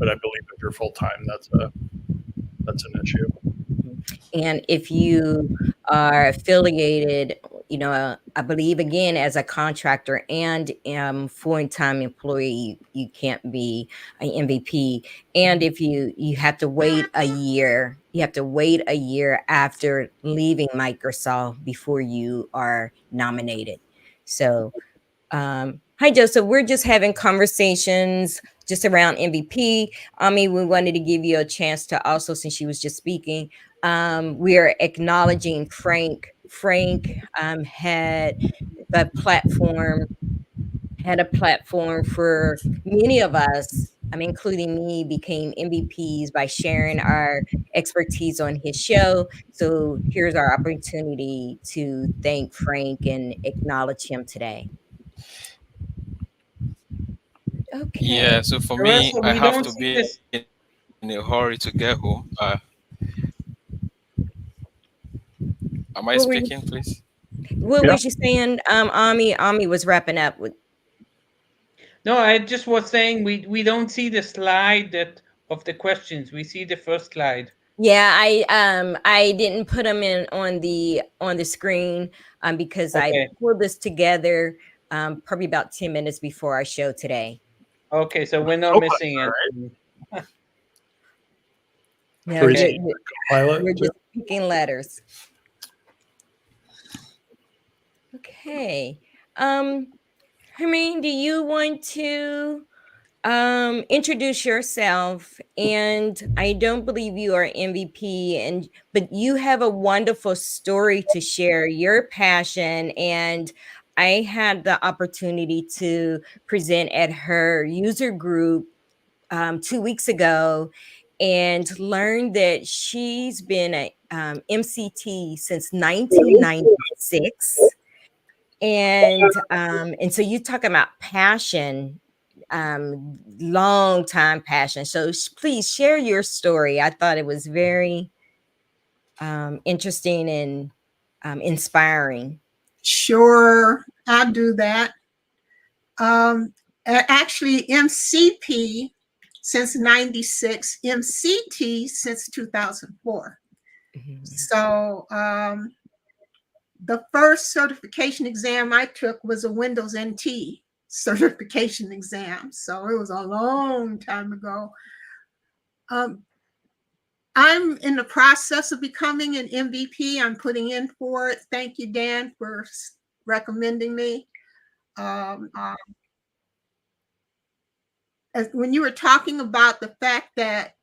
But I believe if you're full time, that's an issue. And if you are affiliated, I believe again as a contractor and full-time employee, you can't be an MVP. And if you have to wait a year, after leaving Microsoft before you are nominated. So hi, Joseph. We're just having conversations just around MVP. Ami, we wanted to give you a chance to also, since she was just speaking, we are acknowledging Frank. Frank platform, had a platform for many of us, including me, became MVPs by sharing our expertise on his show. So here's our opportunity to thank Frank and acknowledge him today. Okay. Yeah, so for me, Larissa, I we have don't to see be this. in a hurry to get home. Am I What were you, speaking, please? what Yeah. was you saying? Ami was wrapping up with. No, I just was saying we don't see the slide that of the questions. We see the first slide. Yeah, I didn't put them in on the screen because I Okay. pulled this together probably about 10 minutes before our show today. Okay, so we're not Oh, missing all anything. No, Three Okay. pilot. you're just picking letters. Okay. Hermine, do you want to introduce yourself? And I don't believe you are MVP, but you have a wonderful story to share, your passion. And I had the opportunity to present at her user group 2 weeks ago and learned that she's been a MCT since 1996. And so you talk about passion, long time passion. So please share your story. I thought it was very interesting and inspiring. Sure, I'll do that. Actually, MCP since 96, MCT since 2004. Mhm. So the first certification exam I took was a Windows NT certification exam. So it was a long time ago. I'm in the process of becoming an MVP. I'm putting in for it. Thank you, Dan, for recommending me. When you were talking about the fact that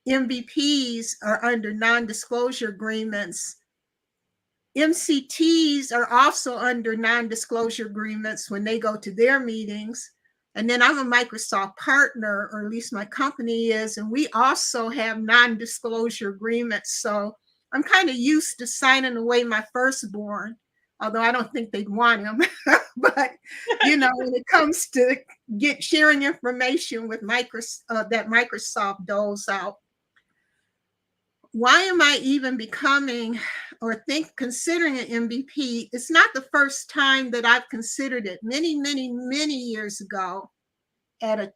MVPs are under non-disclosure agreements, MCTs are also under non-disclosure agreements when they go to their meetings. And then I'm a Microsoft partner, or at least my company is, and we also have non-disclosure agreements. So I'm kind of used to signing away my firstborn, although I don't think they'd want him. But, when it comes to sharing information with Microsoft, that Microsoft doles out. Why am I even becoming or considering an MVP? It's not the first time that I've considered it. Many, many, many years ago at a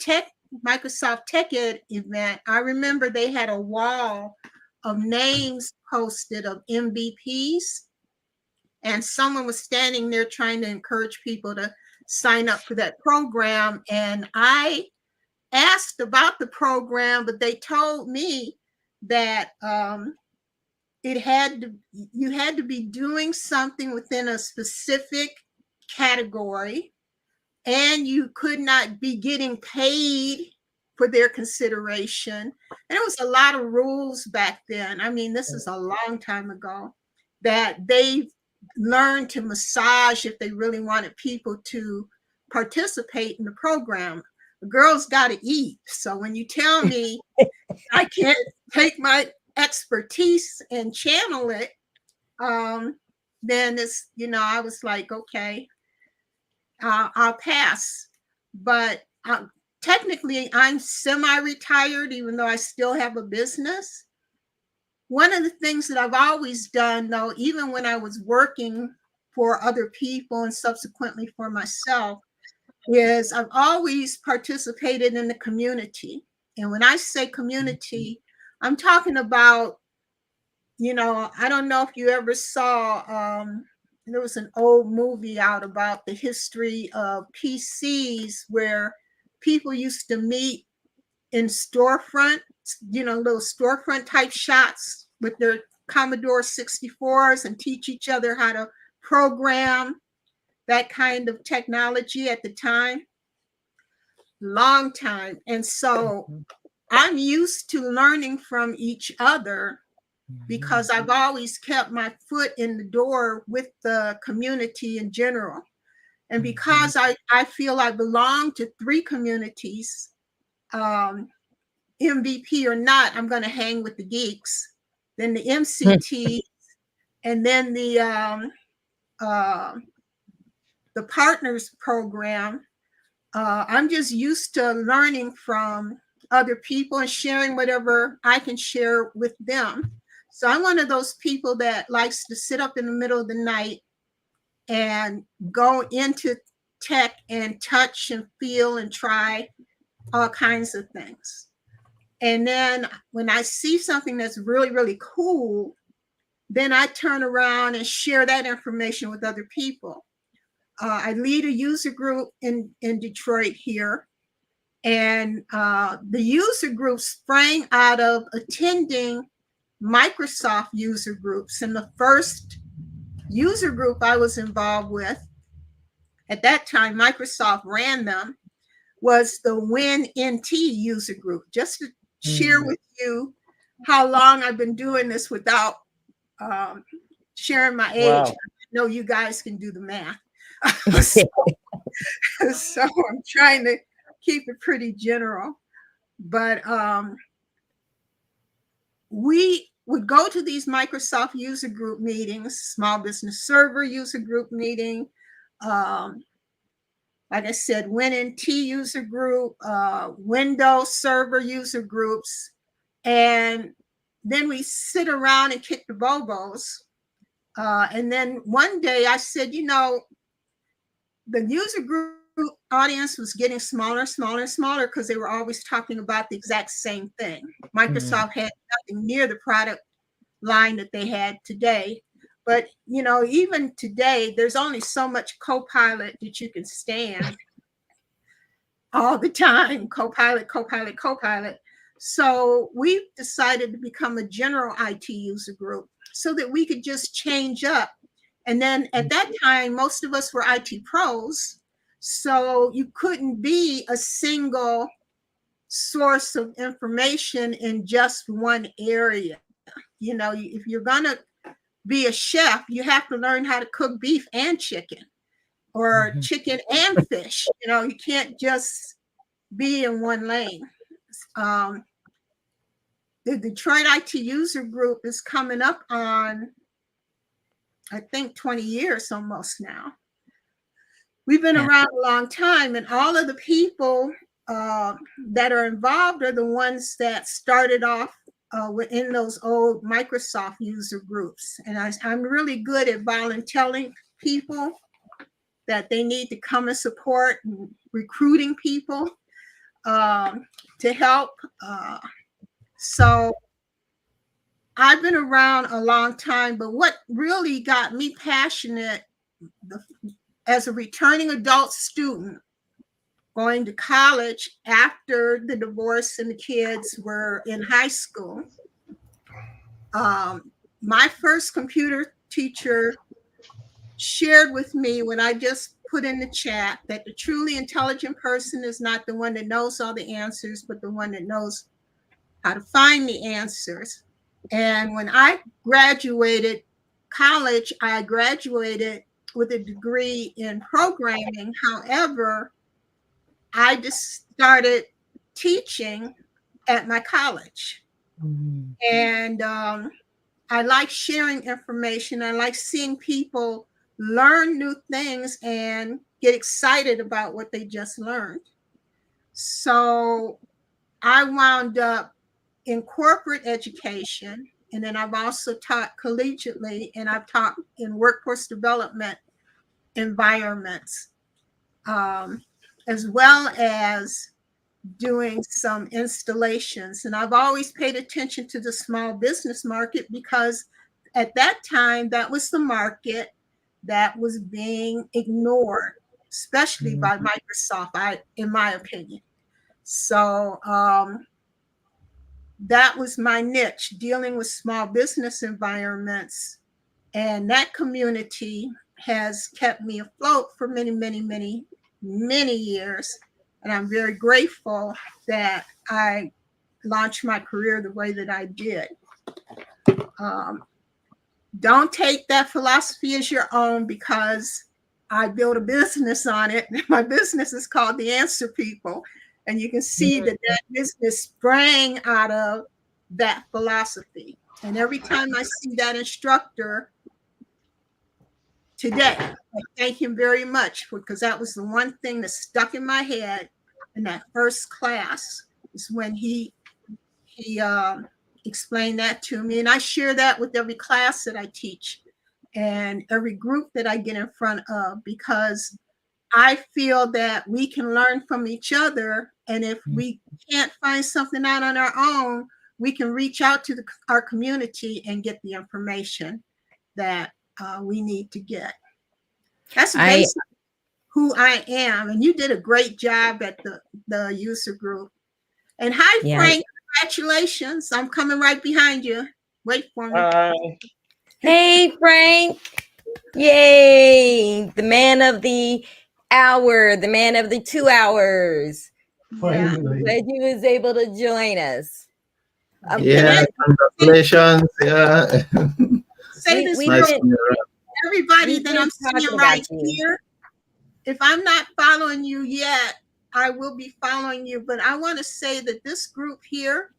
Microsoft Tech Ed event, I remember they had a wall of names posted of MVPs, and someone was standing there trying to encourage people to sign up for that program. And I asked about the program, but they told me that you had to be doing something within a specific category, and you could not be getting paid for their consideration. And it was a lot of rules back then. I mean, this is a long time ago, that they learned to massage if they really wanted people to participate in the program. The girls got to eat. So when you tell me I can't take my expertise and channel it, then it's, I was like, okay, I'll pass. But technically, I'm semi-retired, even though I still have a business. One of the things that I've always done, though, even when I was working for other people and subsequently for myself, is I've always participated in the community. And when I say community, I'm talking about, I don't know if you ever saw, there was an old movie out about the history of PCs where people used to meet in storefront, little storefront type shots with their Commodore 64s and teach each other how to program, that kind of technology at the time. Long time. And so I'm used to learning from each other because I've always kept my foot in the door with the community in general. And because I feel I belong to 3 communities, MVP or not, I'm going to hang with the geeks, then the MCT, and then the partners program. I'm just used to learning from other people and sharing whatever I can share with them. So I'm one of those people that likes to sit up in the middle of the night and go into tech and touch and feel and try all kinds of things. And then when I see something that's really, really cool, then I turn around and share that information with other people. I lead a user group in Detroit here. And the user group sprang out of attending Microsoft user groups. And the first user group I was involved with, at that time, Microsoft ran them, was the WinNT user group. Just to share with you how long I've been doing this without sharing my age. Wow. I know you guys can do the math. So I'm trying to keep it pretty general. But we would go to these Microsoft user group meetings, small business server user group meeting, like I said, WinNT user group, Windows server user groups. And then we sit around and kick the bobos. And then one day I said, the user group audience was getting smaller and smaller and smaller because they were always talking about the exact same thing. Microsoft had nothing near the product line that they had today. But, even today, there's only so much Copilot that you can stand all the time. Copilot, Copilot, Copilot. So we decided to become a general IT user group so that we could just change up. And then at that time, most of us were IT pros. So you couldn't be a single source of information in just one area. If you're going to be a chef, you have to learn how to cook beef and chicken, or chicken and fish. You can't just be in one lane. The Detroit IT user group is coming up on, I think, 20 years almost now. We've been around a long time, and all of the people that are involved are the ones that started off within those old Microsoft user groups. And I'm really good at volunteering people that they need to come and support, and recruiting people to help. So I've been around a long time, but what really got me passionate as a returning adult student going to college after the divorce and the kids were in high school, my first computer teacher shared with me what I just put in the chat, that the truly intelligent person is not the one that knows all the answers, but the one that knows how to find the answers. And when I graduated college, I graduated with a degree in programming. However, I just started teaching at my college. And I like sharing information. I like seeing people learn new things and get excited about what they just learned. So I wound up in corporate education, and then I've also taught collegiately, and I've taught in workforce development environments. as well as doing some installations. And I've always paid attention to the small business market because at that time, that was the market that was being ignored, especially by Microsoft, in my opinion. So that was my niche, dealing with small business environments. And that community has kept me afloat for many, many, many, many years. And I'm very grateful that I launched my career the way that I did. Don't take that philosophy as your own, because I built a business on it. My business is called The Answer People. And you can see that that business sprang out of that philosophy. And every time I see that instructor today, I thank him very much, because that was the one thing that stuck in my head in that first class, is when he explained that to me. And I share that with every class that I teach and every group that I get in front of, because I feel that we can learn from each other. And if we can't find something out on our own, we can reach out to our community and get the information that we need to get. That's basically who I am. And you did a great job at the user group. And hi, Frank, congratulations. I'm coming right behind you. Wait for me. Hey, Frank. Yay. The man of the hour, the man of the 2 hours. Finally. Glad you was able to join us. Yeah, congratulations. Yeah. Say this Nice real to meet you. everybody that I'm talking seeing about right you. here. If I'm not following you yet, I will be following you. But I want to say that this group here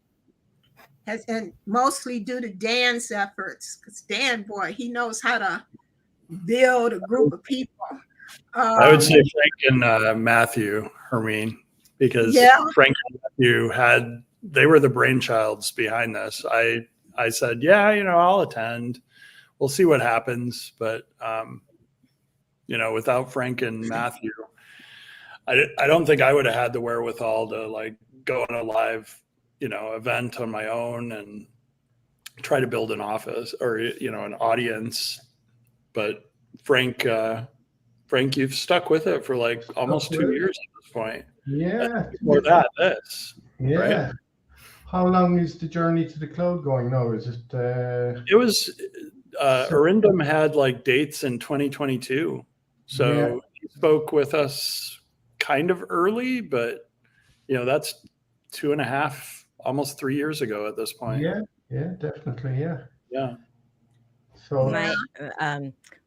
has, and mostly due to Dan's efforts, because Dan, boy, he knows how to build a group of people. I would say Frank and Matthew, Hermine, because Frank and Matthew they were the brainchilds behind this. I said, yeah, I'll attend. We'll see what happens. But, without Frank and Matthew, I don't think I would have had the wherewithal to go on a live, event on my own and try to build an office or, an audience. But Frank, you've stuck with it for almost 2 years at this point. Yeah. Before that, Yeah. Right? How long is the journey to the cloud going now? Is it? It was Arindam had dates in 2022, so he spoke with us kind of early, but that's 2.5, almost 3 years ago at this point. Yeah, definitely. Yeah. So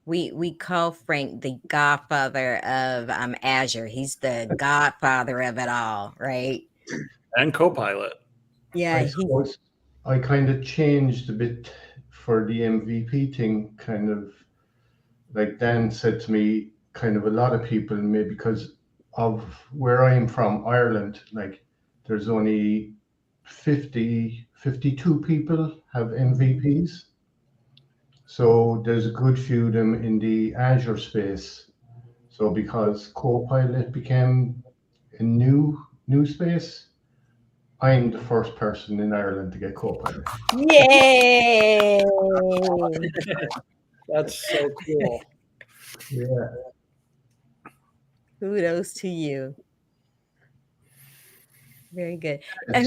we call Frank the godfather of Azure. He's the godfather of it all, right? And Copilot. Yeah, I kind of changed a bit for the MVP thing, kind of like Dan said to me, kind of a lot of people, maybe because of where I am from, Ireland, there's only 52 people have MVPs. So there's a good few of them in the Azure space. So because Copilot became a new space, I'm the first person in Ireland to get Copilot. yay! That's so cool. Yeah. Kudos to you. Very good. And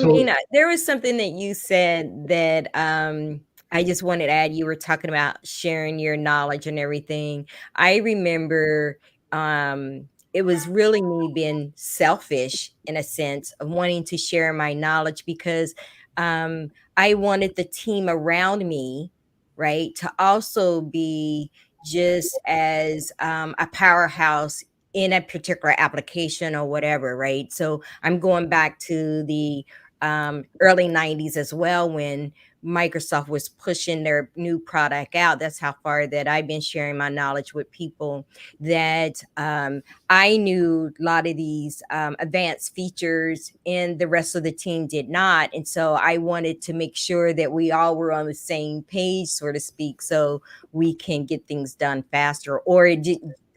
there was something that you said that I just wanted to add. You were talking about sharing your knowledge and everything. I remember it was really me being selfish in a sense of wanting to share my knowledge, because I wanted the team around me, right, to also be just as a powerhouse in a particular application or whatever, right? So I'm going back to the early 90s as well, when Microsoft was pushing their new product out. That's how far that I've been sharing my knowledge with people, that I knew a lot of these advanced features and the rest of the team did not. And so I wanted to make sure that we all were on the same page, so to speak, so we can get things done faster, or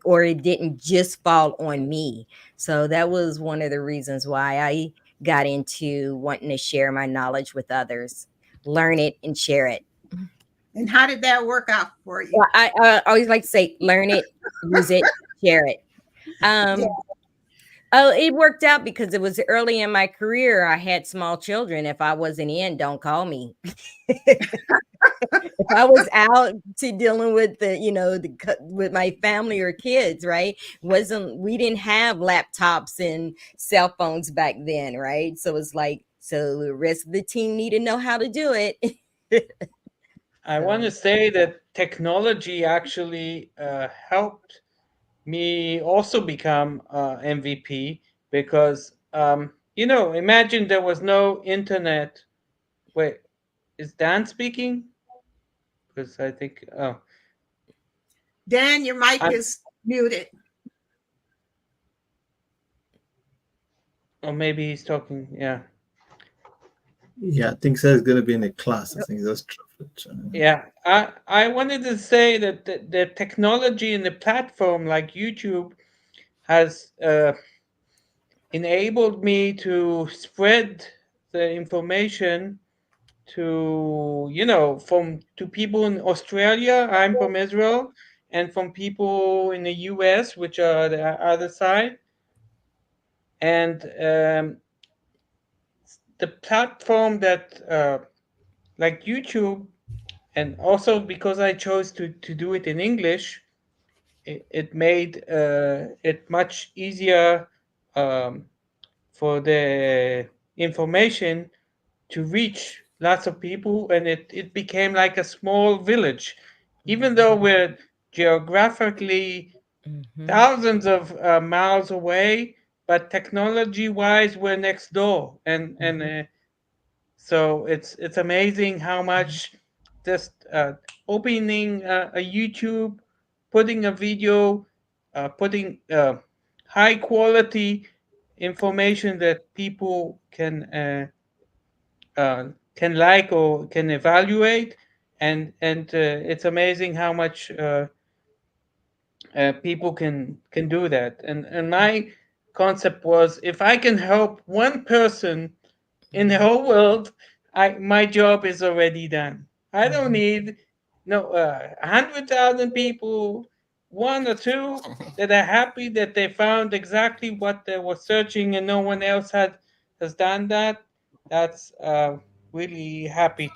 or it didn't just fall on me. So that was one of the reasons why I got into wanting to share my knowledge with others, learn it and share it. And how did that work out for you? Well, I always like to say, learn it, use it, share it. Oh, it worked out because it was early in my career. I had small children. If I wasn't in, don't call me. If I was out to dealing with with my family or kids, right? We didn't have laptops and cell phones back then, right? So it's like, so the rest of the team need to know how to do it. I want to say that technology actually helped me also become MVP because, imagine there was no internet. Wait, is Dan speaking? Because I think, Dan, your mic is muted. or maybe he's talking. Yeah. Yeah, I think so. It's going to be in a class. I think that's true. Yeah, I wanted to say that the technology and the platform like YouTube has enabled me to spread the information to to people in Australia. I'm from Israel, and from people in the US, which are the other side. And the platform that like YouTube, and also because I chose to do it in English, it made it much easier for the information to reach lots of people, and it became like a small village, even though we're geographically thousands of miles away, but technology wise we're next door, and so it's amazing how much just opening a YouTube, putting a video, putting high quality information that people can like or can evaluate, and it's amazing how much people can do that. And my concept was, if I can help one person in the whole world, my job is already done. I don't need 100,000 people, one or two that are happy that they found exactly what they were searching and no one else has done that. That's really happy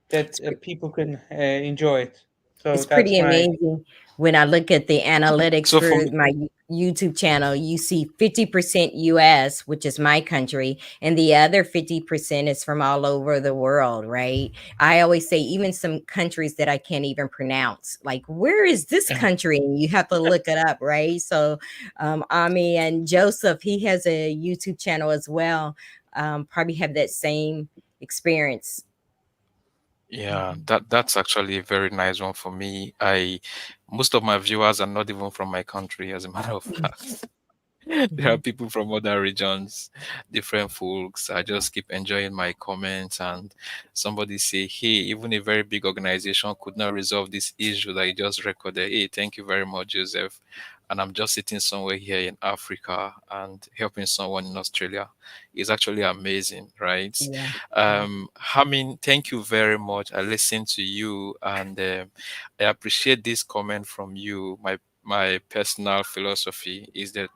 that people can enjoy it. So It's that's pretty my amazing. When I look at the analytics So for for me, my YouTube channel, you see 50% US, which is my country, and the other 50% is from all over the world, right? I always say even some countries that I can't even pronounce, like, where is this country? And you have to look it up, right? So Ami and Joseph, he has a YouTube channel as well. Probably have that same experience. yeah, that's actually a very nice one for me. Most of my viewers are not even from my country, as a matter of fact. There are people from other regions, different folks. I just keep enjoying my comments, and somebody say, "Hey, even a very big organization could not resolve this issue that you just recorded." Hey, thank you very much, Joseph. And I'm just sitting somewhere here in Africa and helping someone in Australia. It's actually amazing, right? Yeah. Hamin, thank you very much. I listened to you, and I appreciate this comment from you. My personal philosophy is that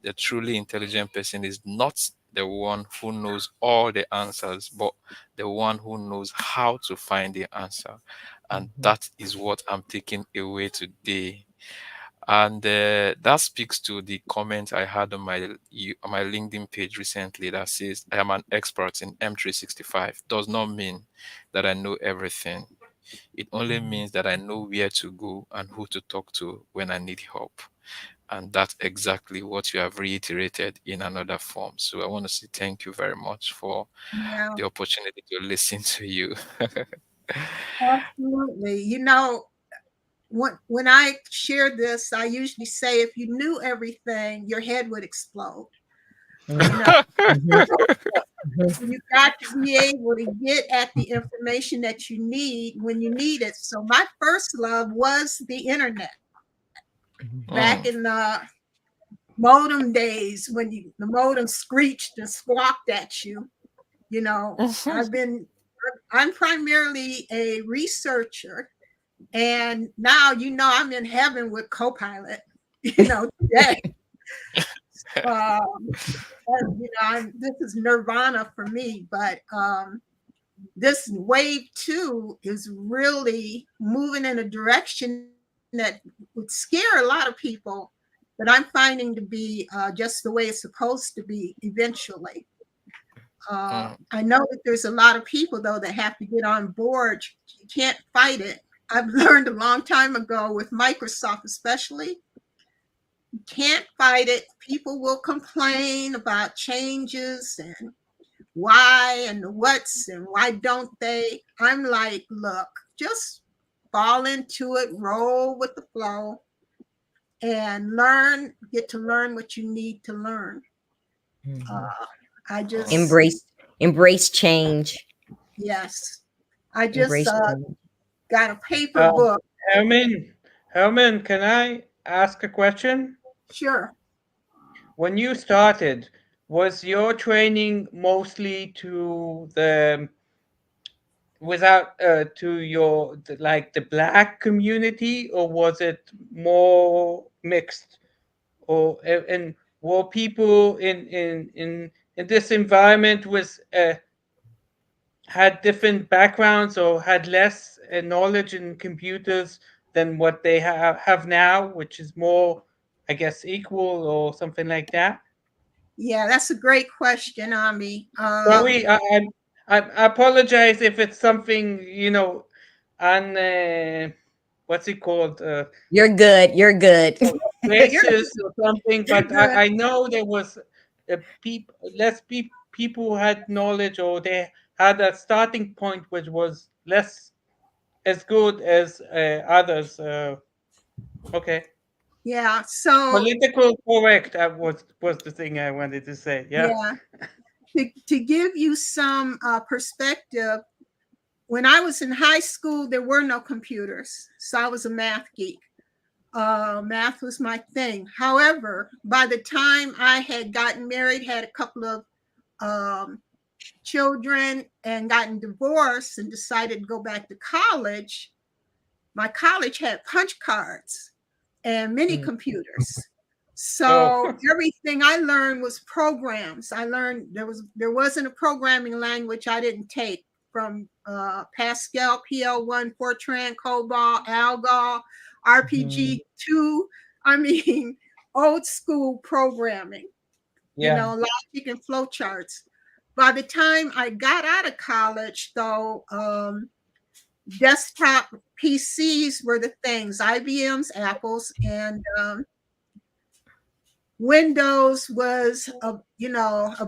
the truly intelligent person is not the one who knows all the answers, but the one who knows how to find the answer. And that is what I'm taking away today. And that speaks to the comment I had on my LinkedIn page recently that says, I am an expert in M365. Does not mean that I know everything. It only means that I know where to go and who to talk to when I need help. And that's exactly what you have reiterated in another form. So I want to say thank you very much for Yeah, the opportunity to listen to you. absolutely. When I share this, I usually say, if you knew everything, your head would explode. You got to be able to get at the information that you need when you need it. So my first love was the internet. back in the modem days when the modem screeched and squawked at you. You know, I'm primarily a researcher, and now I'm in heaven with Copilot. Today. This is nirvana for me, but this wave 2 is really moving in a direction that would scare a lot of people, but I'm finding to be just the way it's supposed to be eventually. I know that there's a lot of people, though, that have to get on board. You can't fight it. I've learned a long time ago with Microsoft, especially, you can't fight it. People will complain about changes and why and the what's and why don't they. I'm like, look, just fall into it, roll with the flow, and get to learn what you need to learn. I just embrace change. Yes, I just got a paper book. Herman, can I ask a question? Sure. When you started, was your training mostly to the the Black community, or was it more mixed? And were people in this environment had different backgrounds or had less knowledge in computers than what they have now, which is more, I guess, equal or something like that? Yeah, that's a great question, Ami. Sorry, I apologize if it's something, on what's it called? You're good. You're good. Racist or something, but I know there was less people who had knowledge, or they had a starting point which was less as good as others. Okay. Yeah. So Political correct was the thing I wanted to say. Yeah. To give you some perspective, when I was in high school, there were no computers, so I was a math geek. Math was my thing. However, by the time I had gotten married, had a couple of children, and gotten divorced and decided to go back to college, my college had punch cards and mini computers. So everything I learned was programs. I learned there wasn't a programming language I didn't take, from Pascal, PL1, Fortran, COBOL, ALGOL, RPG2. I mean, old school programming. Logic and flowcharts. By the time I got out of college, though, desktop PCs were the things, IBMs, Apples, and Windows was a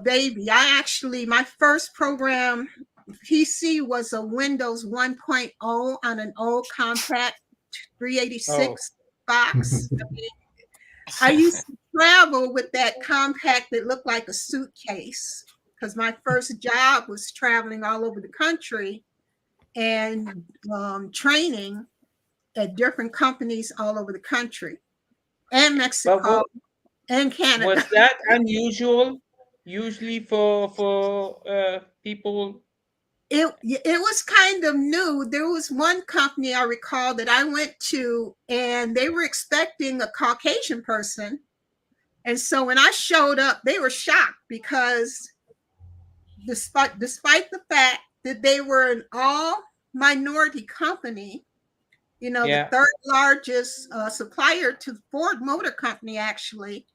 baby. My first program PC was a Windows 1.0 on an old compact 386 box. I used to travel with that compact that looked like a suitcase, because my first job was traveling all over the country and training at different companies all over the country and Mexico and Canada. Was that unusual? Usually for people? It was kind of new. There was one company I recall that I went to, and they were expecting a Caucasian person. And so when I showed up, they were shocked, because despite the fact that they were an all minority company, the third largest supplier to Ford Motor Company, actually,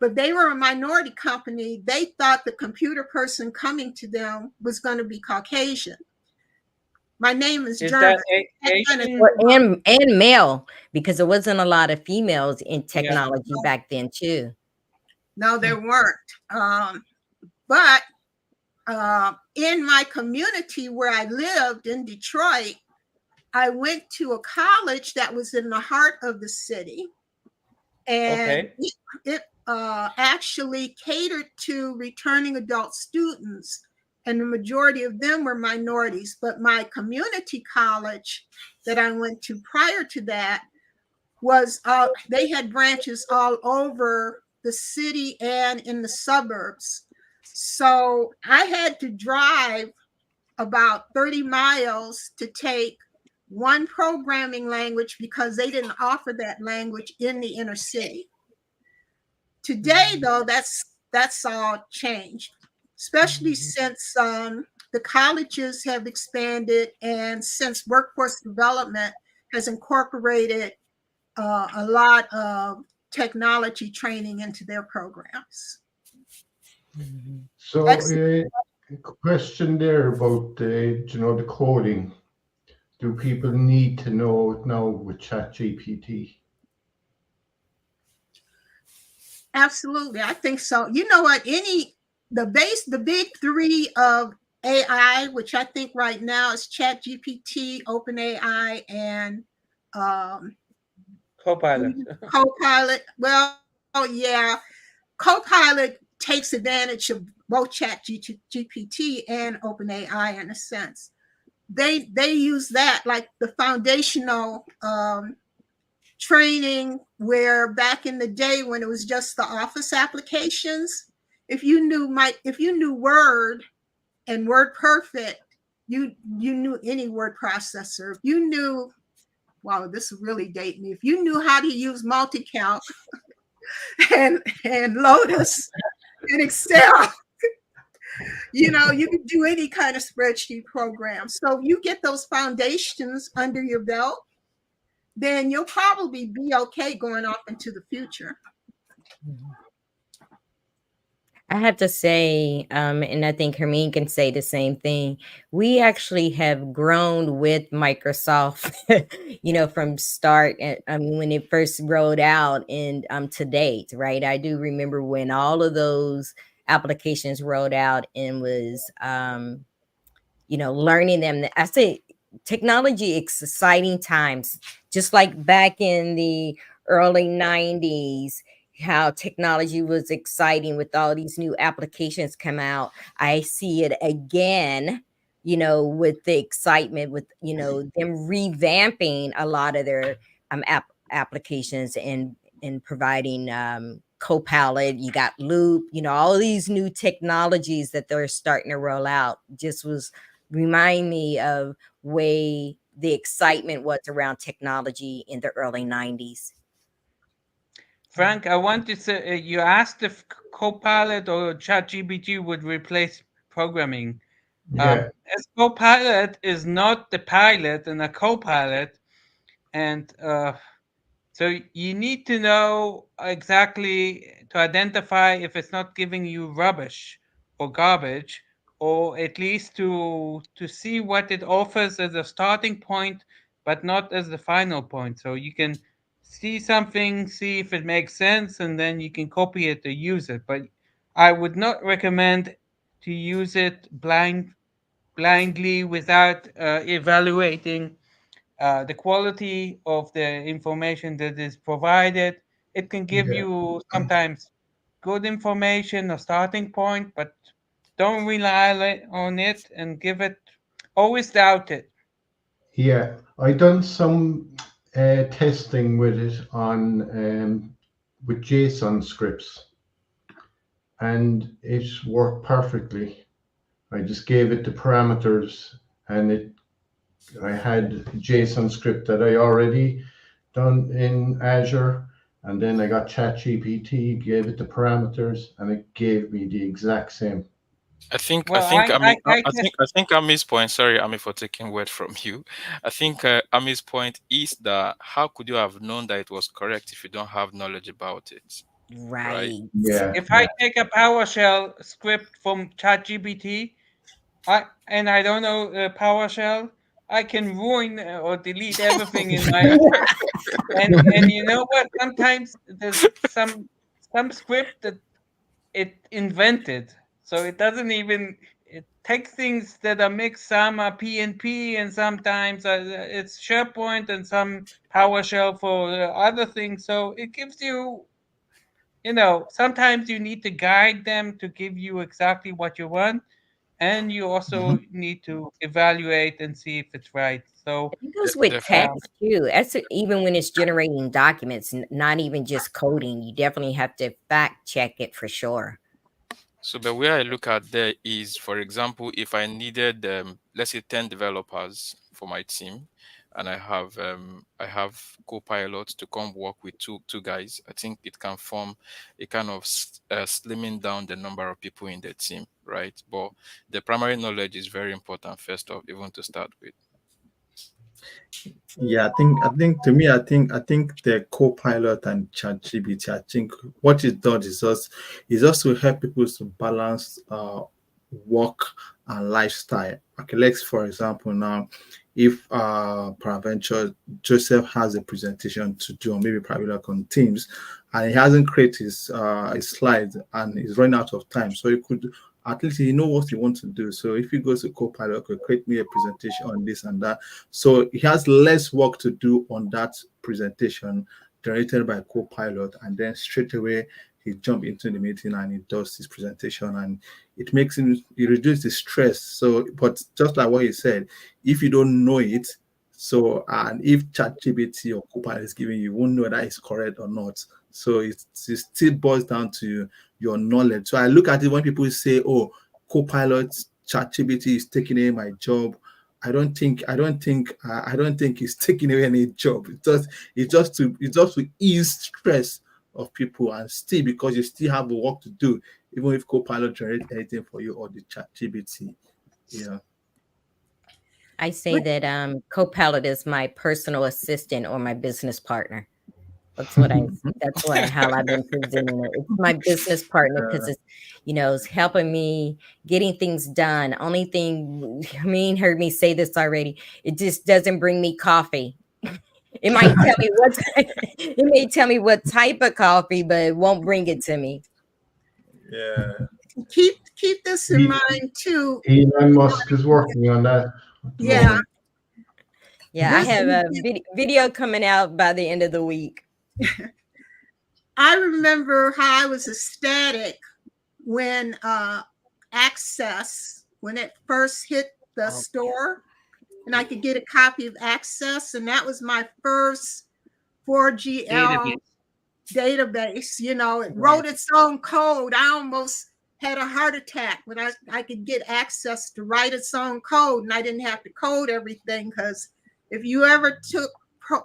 but they were a minority company. They thought the computer person coming to them was going to be Caucasian. My name is German. And male, because there wasn't a lot of females in technology back then too. No, there weren't. But in my community where I lived in Detroit, I went to a college that was in the heart of the city. And it actually catered to returning adult students, and the majority of them were minorities. But my community college that I went to prior to that was they had branches all over the city and in the suburbs. So I had to drive about 30 miles to take one programming language because they didn't offer that language in the inner city. Today, though, that's all changed, especially since the colleges have expanded and since workforce development has incorporated a lot of technology training into their programs. So, question there about the coding. Do people need to know it now with ChatGPT? Absolutely, I think so. You know what? The big three of AI, which I think right now is ChatGPT, OpenAI, and Copilot. Copilot. Well, yeah, Copilot takes advantage of both ChatGPT and OpenAI in a sense. They use that like the foundational training, where back in the day when it was just the Office applications, if you knew Word and WordPerfect, you knew any word processor. If you knew, wow, this will really date me. If you knew how to use multi-count and Lotus and Excel, you could do any kind of spreadsheet program. So you get those foundations under your belt, then you'll probably be okay going off into the future. I have to say, and I think Hermine can say the same thing. We actually have grown with Microsoft, from start. When it first rolled out and to date, right? I do remember when all of those applications rolled out and was, learning them. I say technology, exciting times, just like back in the early 90s, how technology was exciting with all these new applications come out. I see it again, with the excitement with, them revamping a lot of their applications and providing Copilot. You got Loop, all these new technologies that they're starting to roll out. Just was remind me of way the excitement was around technology in the early 90s. Frank, I want to say, you asked if Copilot or ChatGPT would replace programming. Yeah. As Copilot is not the pilot and a Copilot, and so you need to know exactly to identify if it's not giving you rubbish or garbage, or at least to see what it offers as a starting point, but not as the final point. So you can see something, see if it makes sense, and then you can copy it or use it. But I would not recommend to use it blindly without evaluating the quality of the information that is provided. It can give Yeah. you sometimes good information, a starting point, but don't rely on it and always doubt it. Yeah. I done some testing with it on with JSON scripts, and it worked perfectly. I just gave it the parameters, and I had a JSON script that I already done in Azure, and then I got ChatGPT, gave it the parameters, and it gave me the exact same. I think Well, I think Ami's point. Sorry, Ami, for taking word from you. I think Ami's point is that how could you have known that it was correct if you don't have knowledge about it? Right. Yeah. if I take a PowerShell script from ChatGPT, and I don't know PowerShell, I can ruin or delete everything in my. And you know what? Sometimes there's some script that it invented, so it doesn't even. It takes things that are mixed. Some are PNP, and sometimes it's SharePoint, and some PowerShell for other things. So it gives you. Sometimes you need to guide them to give you exactly what you want. and you also need to evaluate and see if it's right. So It goes with Definitely. text too. Even when it's generating documents, not even just coding. You definitely have to fact check it for sure. So the way I look at there is, for example, if I needed, let's say, 10 developers for my team, and I have co-pilots to come work with two guys, I think it can form a kind of slimming down the number of people in the team, right? But the primary knowledge is very important first off, even to start with. Yeah, I think to me, I think the co-pilot and ChatGPT, I think what it does is just to help people to balance work and lifestyle. Okay, let's for example now, if peradventure Joseph has a presentation to do, or maybe probably like on Teams, and he hasn't created his slides and he's running out of time, so he could at least he know what he wants to do. So if he goes to Copilot, okay, create me a presentation on this and that. So he has less work to do on that presentation generated by Copilot, and then straight away he jump into the meeting and he does his presentation, and it makes him he reduces the stress. So, but just like what he said, if you don't know it, so and if ChatGPT or Copilot is giving you, won't know that it's correct or not. So it still boils down to your knowledge. So I look at it when people say, "Oh, Copilot, ChatGPT is taking away my job." I don't think it's taking away any job. It's just to ease stress of people, and still because you still have the work to do, even if Copilot generates anything for you or the ChatGPT. Yeah. I say that Copilot is my personal assistant or my business partner. That's how I've been presenting it. It's my business partner because it's helping me getting things done. Only thing, heard me say this already. It just doesn't bring me coffee. It might tell me it may tell me what type of coffee, but it won't bring it to me. Yeah. Keep this in mind too. Elon Musk is working on that. Yeah. Yeah, I have a video coming out by the end of the week. I remember how I was ecstatic when Access, when it first hit the store, and I could get a copy of Access, and that was my first 4GL database. It wrote its own code. I almost had a heart attack when I could get Access to write its own code, and I didn't have to code everything, because if you ever took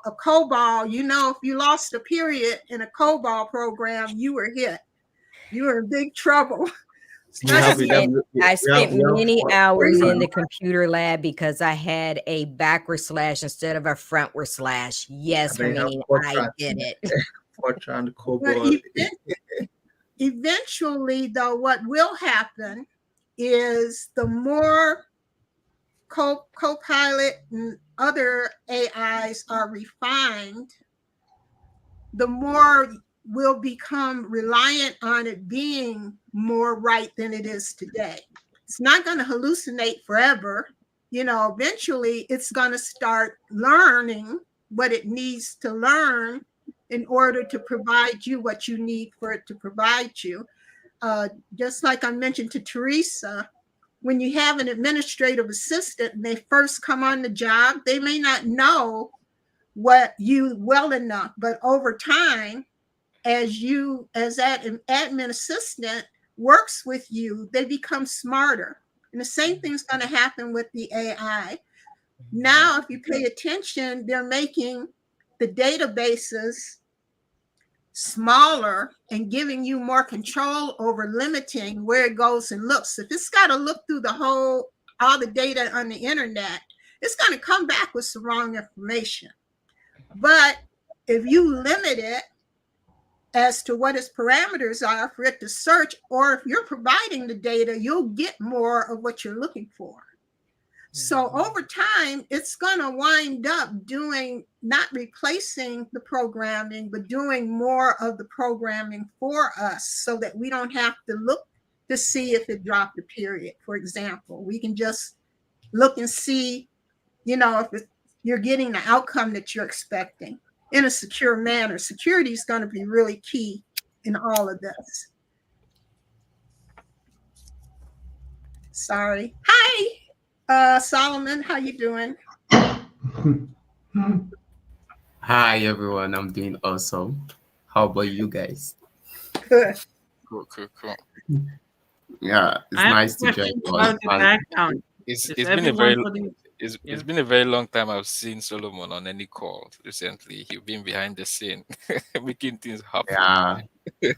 a COBOL, if you lost a period in a COBOL program, you were hit. You were in big trouble. I spent many hours in the computer lab because I had a backward slash instead of a frontward slash. Yes, Hermine, I did it. Fortran, COBOL. Eventually, though, what will happen is the more Copilot and other AIs are refined, the more we'll become reliant on it being more right than it is today. It's not going to hallucinate forever. Eventually it's going to start learning what it needs to learn in order to provide you what you need for it to provide you. Just like I mentioned to Teresa, when you have an administrative assistant and they first come on the job, they may not know what you well enough, but over time, as that admin assistant works with you, they become smarter. And the same thing's going to happen with the AI. Now, if you pay attention, they're making the databases smaller and giving you more control over limiting where it goes and looks. If it's got to look through all the data on the internet, it's going to come back with some wrong information. But if you limit it as to what its parameters are for it to search, or if you're providing the data, you'll get more of what you're looking for. So over time, it's going to wind up not replacing the programming, but doing more of the programming for us, so that we don't have to look to see if it dropped a period, for example. We can just look and see, if you're getting the outcome that you're expecting in a secure manner. Security is going to be really key in all of this. Sorry. Hi, Solomon. How you doing? Hi everyone, I'm doing awesome. How about you guys? Good. Cool, cool, cool. Yeah, it's I have a nice to join question you all. about the And background. It's Is it's been a very everyone putting? it's, Yeah. it's been a very long time I've seen Solomon on any call recently. He's been behind the scene, making things happen. yeah,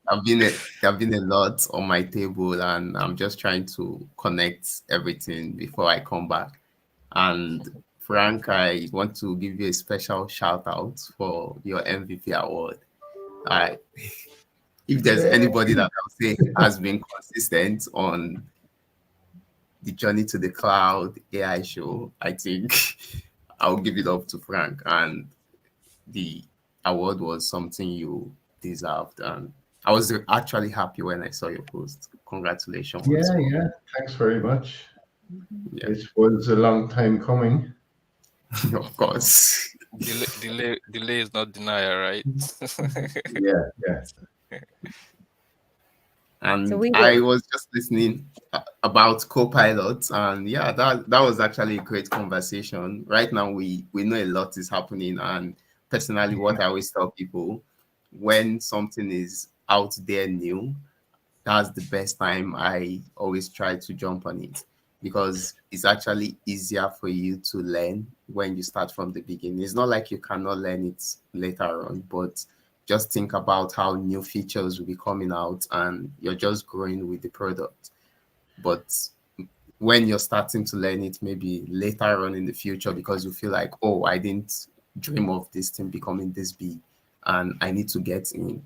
I've been a lot on my table, and I'm just trying to connect everything before I come back. And Frank, I want to give you a special shout out for your MVP award. I If there's anybody that I'll say has been consistent on the journey to the cloud AI show, I think I'll give it up to Frank. And the award was something you deserved. And I was actually happy when I saw your post. Congratulations. once Yeah, more. yeah. Thanks very much. Yeah. It was a long time coming. Of course. Delay is not denial, right? Yeah, yeah. And So we I will. was just listening about co-pilots, and yeah, that was actually a great conversation. Right now, we know a lot is happening, and personally, what I always tell people, when something is out there new, that's the best time. I always try to jump on it because it's actually easier for you to learn when you start from the beginning. It's not like you cannot learn it later on, but just think about how new features will be coming out and you're just growing with the product. But when you're starting to learn it, maybe later on in the future, because you feel like, oh, I didn't dream of this thing becoming this big and I need to get in.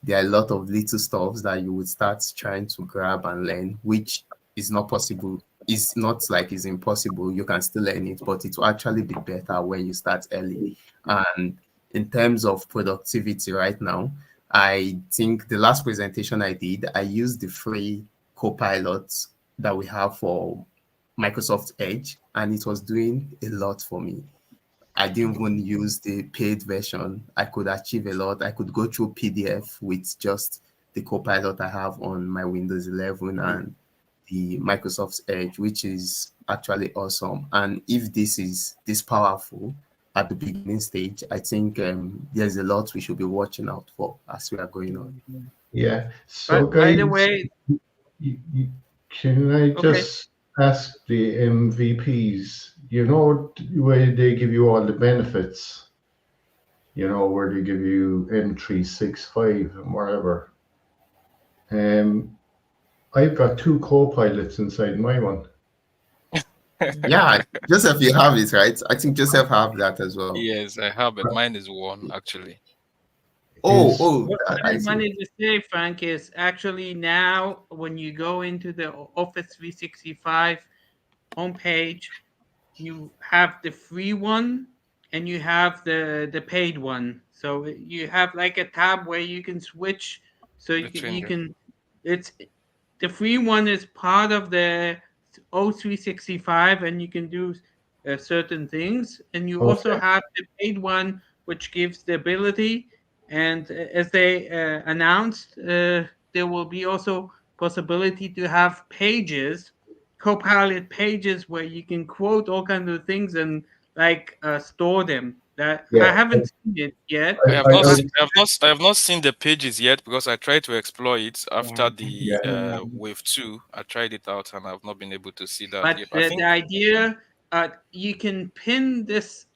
There are a lot of little stuffs that you would start trying to grab and learn, which is not possible. It's not like it's impossible. You can still learn it, but it will actually be better when you start early. And in terms of productivity right now, I think the last presentation I did, I used the free Copilot that we have for Microsoft Edge, and it was doing a lot for me. I didn't even use the paid version. I could achieve a lot. I could go through PDF with just the Copilot I have on my Windows 11 and the Microsoft Edge, which is actually awesome. And if this is this powerful at the beginning stage, I think there's a lot we should be watching out for as we are going on. Yeah. So, But by the guys, way, can I okay. just ask the MVPs, where they give you all the benefits, where they give you M365 and whatever. I've got 2 co-pilots inside my one. Yeah, Joseph, you have it, right? I think Joseph have that as well. Yes, I have, but mine is one actually. Oh, What I I see. wanted to say, Frank, is actually now when you go into the Office 365 homepage, you have the free one and you have the paid one. So you have like a tab where you can switch. So Between you them. can, it's the free one is part of the O365 and you can do certain things. And you also Okay. have the paid one, which gives the ability. And as they announced, there will be also possibility to have pages, Copilot pages where you can quote all kinds of things and like store them. That I Yeah. haven't seen it yet. I have I, not I, seen, I have not seen the pages yet because I tried to explore it after the yeah. wave 2. I tried it out and I've not been able to see that But yet. I the think idea, you can pin this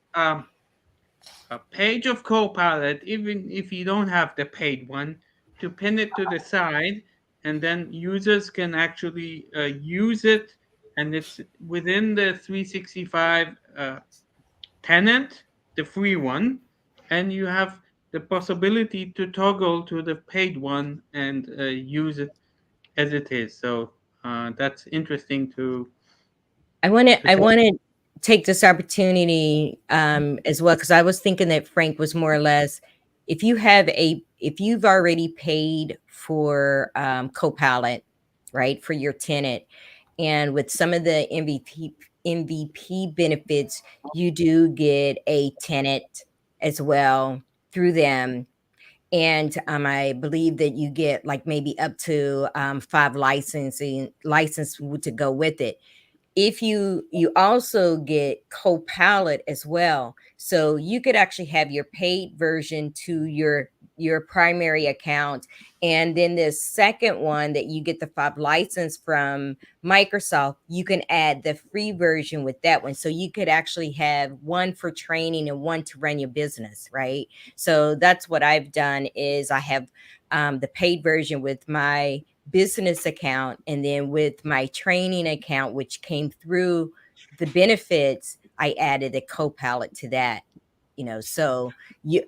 a page of Copilot, even if you don't have the paid one, to pin it to the side, and then users can actually use it, and it's within the 365 tenant, the free one, and you have the possibility to toggle to the paid one and use it as it is. So that's interesting to I want to. I check. want to take this opportunity as well because I was thinking that Frank was more or less. If you've already paid for Copilot, right, for your tenant, and with some of the MVP benefits, you do get a tenant as well through them. And I believe that you get like maybe up to 5 license to go with it. If you also get Copilot as well, so you could actually have your paid version to your primary account, and then this second one that you get the 5 license from Microsoft, you can add the free version with that one. So you could actually have one for training and one to run your business, right? So that's what I've done is I have the paid version with my business account, and then with my training account, which came through the benefits, I added a Copilot to that. So you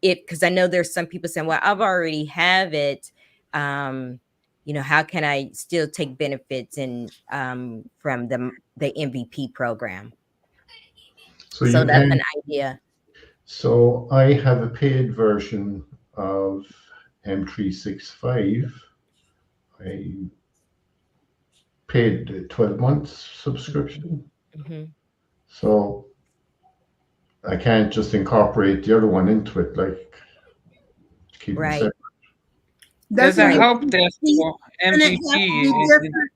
it, because I know there's some people saying, well, I've already have it, how can I still take benefits and from the MVP program? So So you that's can. an idea. So I have a paid version of M365. I paid the 12 months subscription. Mhm. So I can't just incorporate the other one into it, like keep them Right. separate. There's a Doesn't your help desk for tenant have to be MVP. different?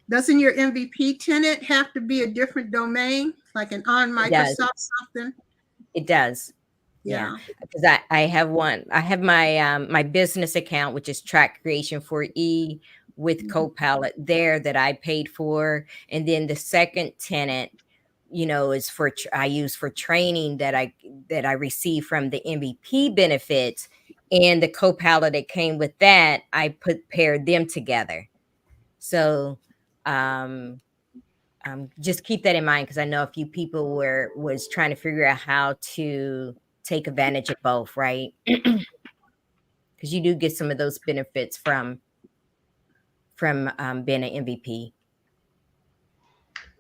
Doesn't your MVP tenant have to be a different domain, like an on It does. Microsoft something? It does. Yeah. Because I have one. I have my my business account, which is Track Creation for E with Copilot there that I paid for, and then the second tenant, is for I use for training that I receive from the MVP benefits, and the Copilot that came with that, I paired them together. So just keep that in mind, because I know a few people was trying to figure out how to take advantage of both, right? Because you do get some of those benefits from being an MVP.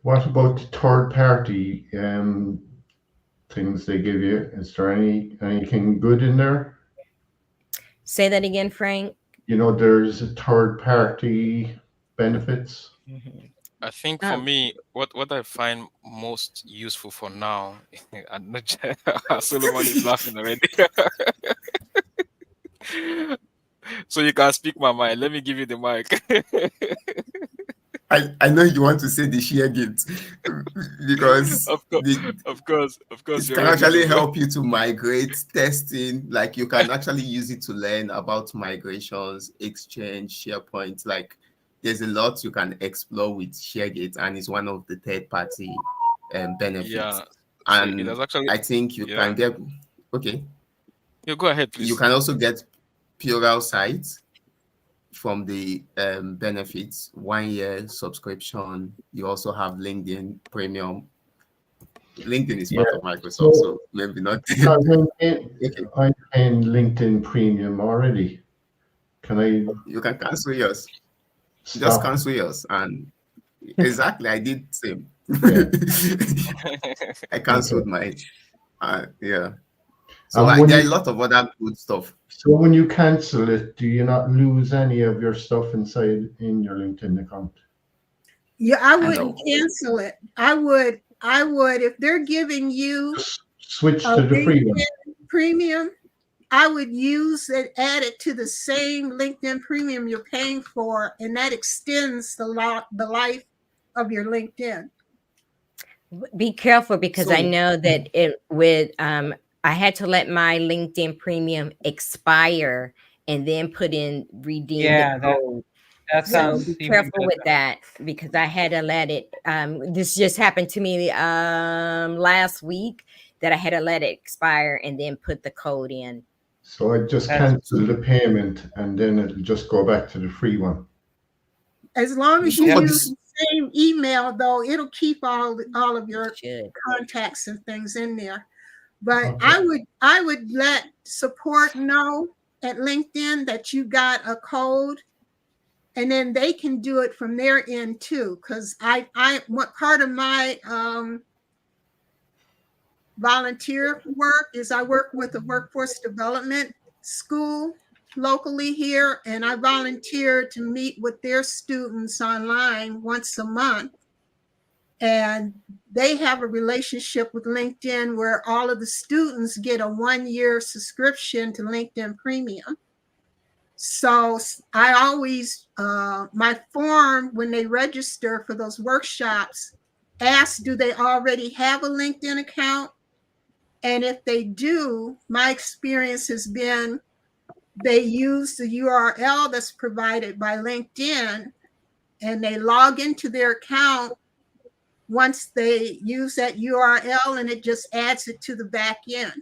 What about the third party things they give you? Is there anything good in there? Say that again, Frank. There's a third party benefits. I think for me, what I find most useful for now, I'm not Solomon is laughing already. So you can speak my mind. Let me give you the mic. I know you want to say the ShareGate because of course, it you can already actually know. help you to migrate testing. Like you can actually use it to learn about migrations, Exchange, SharePoint. Like there's a lot you can explore with ShareGate, and it's one of the third-party benefits. Yeah. So And it has actually, I think you can get okay. You go ahead, please. You can also get Pluralsight from the benefits, 1 year subscription. You also have LinkedIn Premium. LinkedIn is part of Microsoft, so maybe not. I'm paying LinkedIn Premium already. Can I? You can cancel yours. Stop? Just cancel yours, and exactly, I did same. I canceled mine. Yeah. So there are a lot of other good stuff. So when you cancel it, do you not lose any of your stuff in your LinkedIn account? Yeah, I wouldn't cancel it. I would if they're giving you switch to the free one. Premium, I would use it, add it to the same LinkedIn Premium you're paying for, and that extends the life of your LinkedIn. Be careful, because I know that I had to let my LinkedIn Premium expire and then redeem the code. That sounds So be careful with that, because I had to let it. This just happened to me last week, that I had to let it expire and then put the code in. So I just cancel the payment, and then it'll just go back to the free one. As long as you use the same email, though, it'll keep all of your contacts and things in there. But I would let support know at LinkedIn that you got a code, and then they can do it from their end too. Because what part of my volunteer work is I work with a workforce development school locally here, and I volunteer to meet with their students online once a month. And they have a relationship with LinkedIn where all of the students get a 1-year subscription to LinkedIn Premium. So I always, my form when they register for those workshops, ask, do they already have a LinkedIn account? And if they do, my experience has been they use the URL that's provided by LinkedIn and they log into their account once they use that URL, and it just adds it to the back end.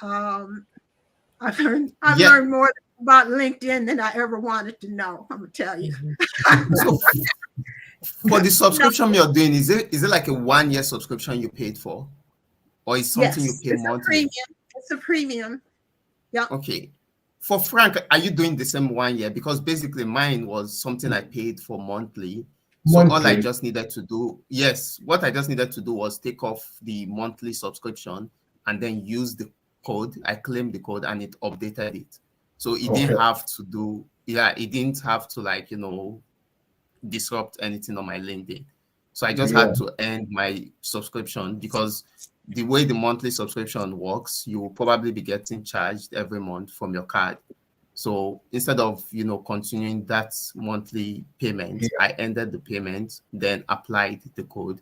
I've learned more about LinkedIn than I ever wanted to know, I'm gonna tell you. So for the subscription you're doing, is it like a 1-year subscription you paid for? Or is something Yes, you pay monthly? It's a premium. Yeah. Okay. For Frank, are you doing the same 1 year? Because basically mine was something I paid for monthly. So all I just needed to do, what I just needed to do was take off the monthly subscription and then use the code. I claimed the code and it updated it. So it didn't have to do, it didn't have to, like, you know, disrupt anything on my LinkedIn. So I just had to end my subscription, because the way the monthly subscription works, you will probably be getting charged every month from your card. So instead of, you know, continuing that monthly payment, I ended the payment, then applied the code.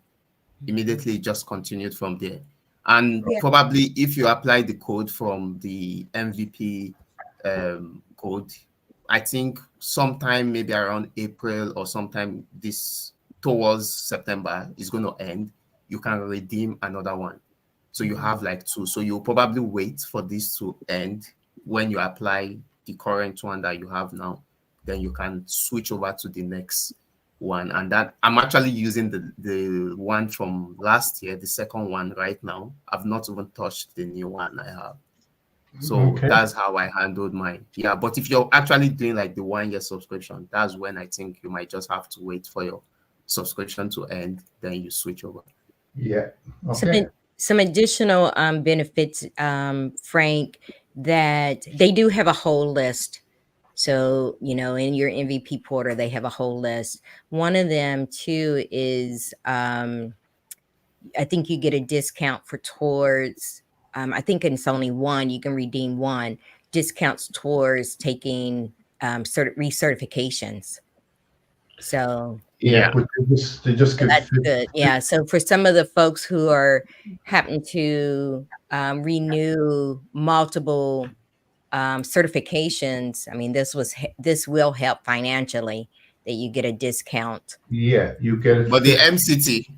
Immediately just continued from there. And probably if you apply the code from the MVP code, I think sometime maybe around April or sometime towards September is going to end, you can redeem another one. So you have like 2. So you'll probably wait for this to end. When you apply the current one that you have now, then you can switch over to the next one. And that I'm actually using the one from last year, the second one right now. I've not even touched the new one I have. So that's how I handled mine. Yeah, but if you're actually doing like the 1-year subscription, that's when I think you might just have to wait for your subscription to end, then you switch over. Yeah. Okay. Some additional benefits, Frank, that they do have a whole list. So, you know, in your MVP portal, they have a whole list. One of them too is, I think you get a discount for towards, I think it's only one, you can redeem one, discounts towards taking recertifications. So but they just give that's good. Yeah. So for some of the folks who are happen to renew multiple certifications, I mean, this will help financially, that you get a discount. Yeah, you get it. But the MCT,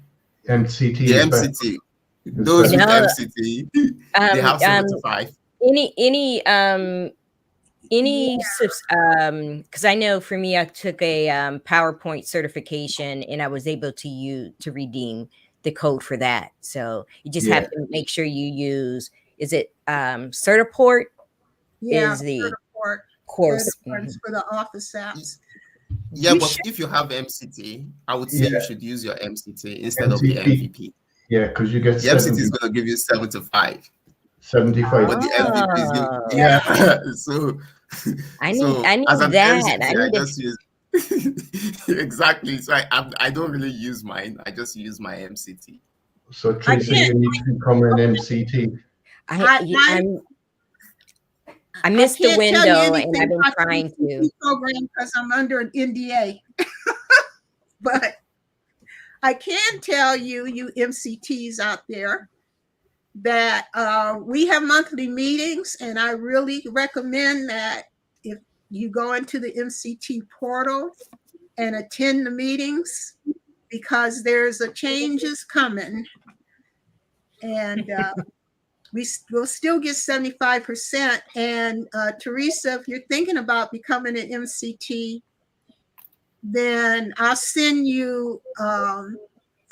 those with MCT, they have 75. Because I know for me, I took a PowerPoint certification and I was able to redeem the code for that. So you just have to make sure you use, is it Certiport? Yeah, is the Certiport course for the office apps. Yeah, but if you have MCT, I would say you should use your MCT instead of the MVP. Yeah, because you get the MCT is going to give you 75. 75. But the MVP is so I need that. MCT, I just use exactly. So I don't really use mine. I just use my MCT. So Tracy, you need to become an MCT. I missed the window and I've been trying to program because I'm under an NDA. But I can tell you, you MCTs out there, that we have monthly meetings, and I really recommend that if you go into the MCT portal and attend the meetings, because there's a changes coming, and we'll still get 75%. And Teresa, if you're thinking about becoming an MCT, then I'll send you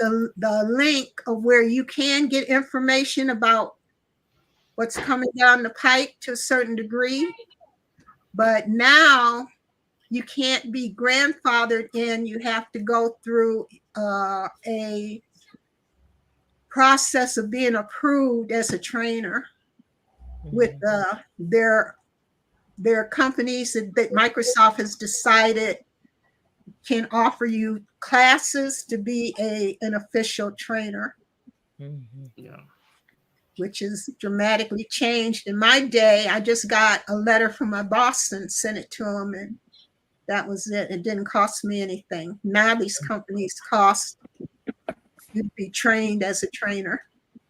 the link of where you can get information about what's coming down the pike to a certain degree. But now you can't be grandfathered in. You have to go through a process of being approved as a trainer with their companies that Microsoft has decided can offer you classes to be an official trainer, Yeah. which is dramatically changed. In my day, I just got a letter from my boss and sent it to him, and that was it. It didn't cost me anything. Now these companies cost you to be trained as a trainer.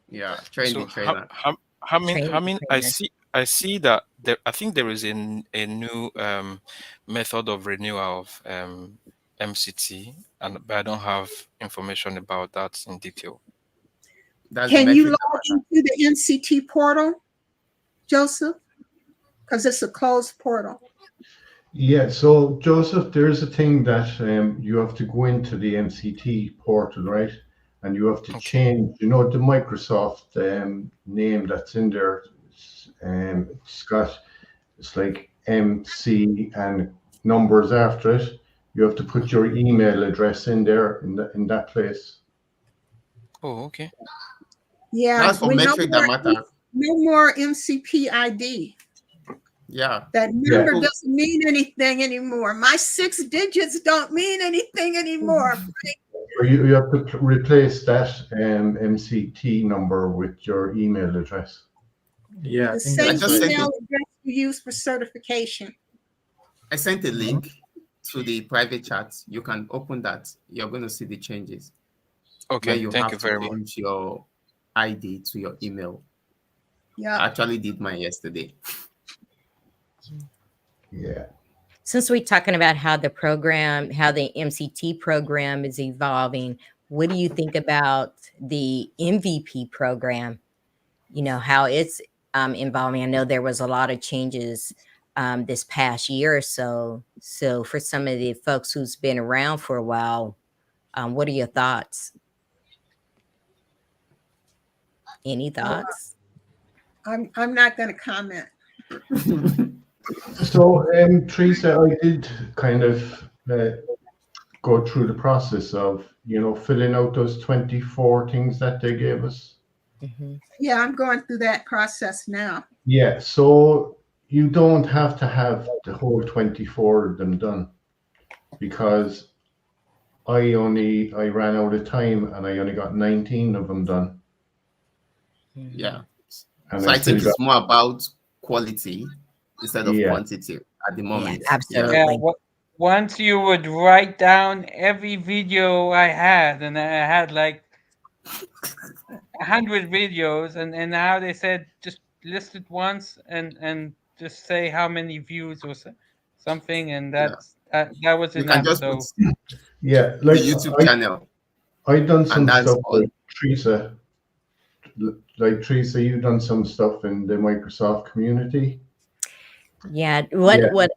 Yeah. Train So the trainer. I see that there, I think there is a new method of renewal of MCT, but I don't have information about that in detail. That's the Can you metric. log into the MCT portal, Joseph? Because it's a closed portal. Yeah, so Joseph, there's a thing that you have to go into the MCT portal, right? And you have to Okay. change, you know, the Microsoft name that's in there. It's like MC and numbers after it. You have to put your email address in there in that place. Oh, okay. Yeah, That's for we no metric that more, matter. no more MCP ID. Yeah. That number Yeah. doesn't mean anything anymore. My 6 digits don't mean anything anymore. Or you have to replace that MCT number with your email address. Yeah, I The think same I just sent email it. address you use for certification. I sent a link to the private chat. You can open that. You're going to see the changes. Where Okay. you Thank have you to very much. change your ID to your email. I Yeah. actually did mine yesterday. Yeah. Since we're talking about how the MCT program is evolving, what do you think about the MVP program? You know, how it's evolving. I know there was a lot of changes this past year or so. So for some of the folks who's been around for a while, what are your thoughts? Any thoughts? I'm not going to comment. So, Teresa, I did kind of go through the process of, you know, filling out those 24 things that they gave us. Yeah, I'm going through that process now. Yeah, so you don't have to have the whole 24 of them done, because I ran out of time and I only got 19 of them done. Yeah. And So I think still it's more about quality instead of Yeah. quantity at the moment. absolutely. Yeah, once you would write down every video I had, and I had like 100 videos, and now they said just list it once and just say how many views or something, and that was You can enough. just So put Yeah, the like YouTube channel. I done some And that's stuff all. with Teresa. Like Teresa, you done some stuff in the Microsoft community. Yeah. Yeah. What?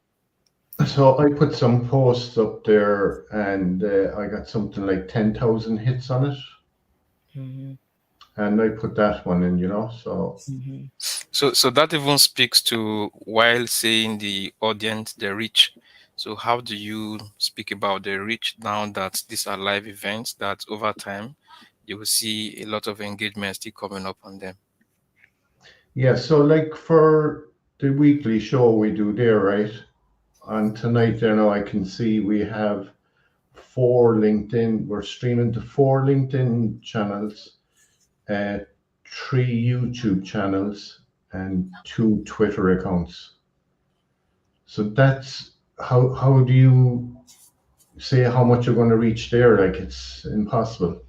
So I put some posts up there, and I got something like 10,000 hits on it. And I put that one in, you know. So So that even speaks to, while saying the audience, the reach. So how do you speak about the reach now that these are live events, that over time you will see a lot of engagement still coming up on them? yeah, so like for the weekly show we do there, right? And tonight there now I can see we have 4 LinkedIn. We're streaming to 4 LinkedIn channels, 3 YouTube channels, and 2 Twitter accounts. So that's how do you say how much you're going to reach there? Like, it's impossible.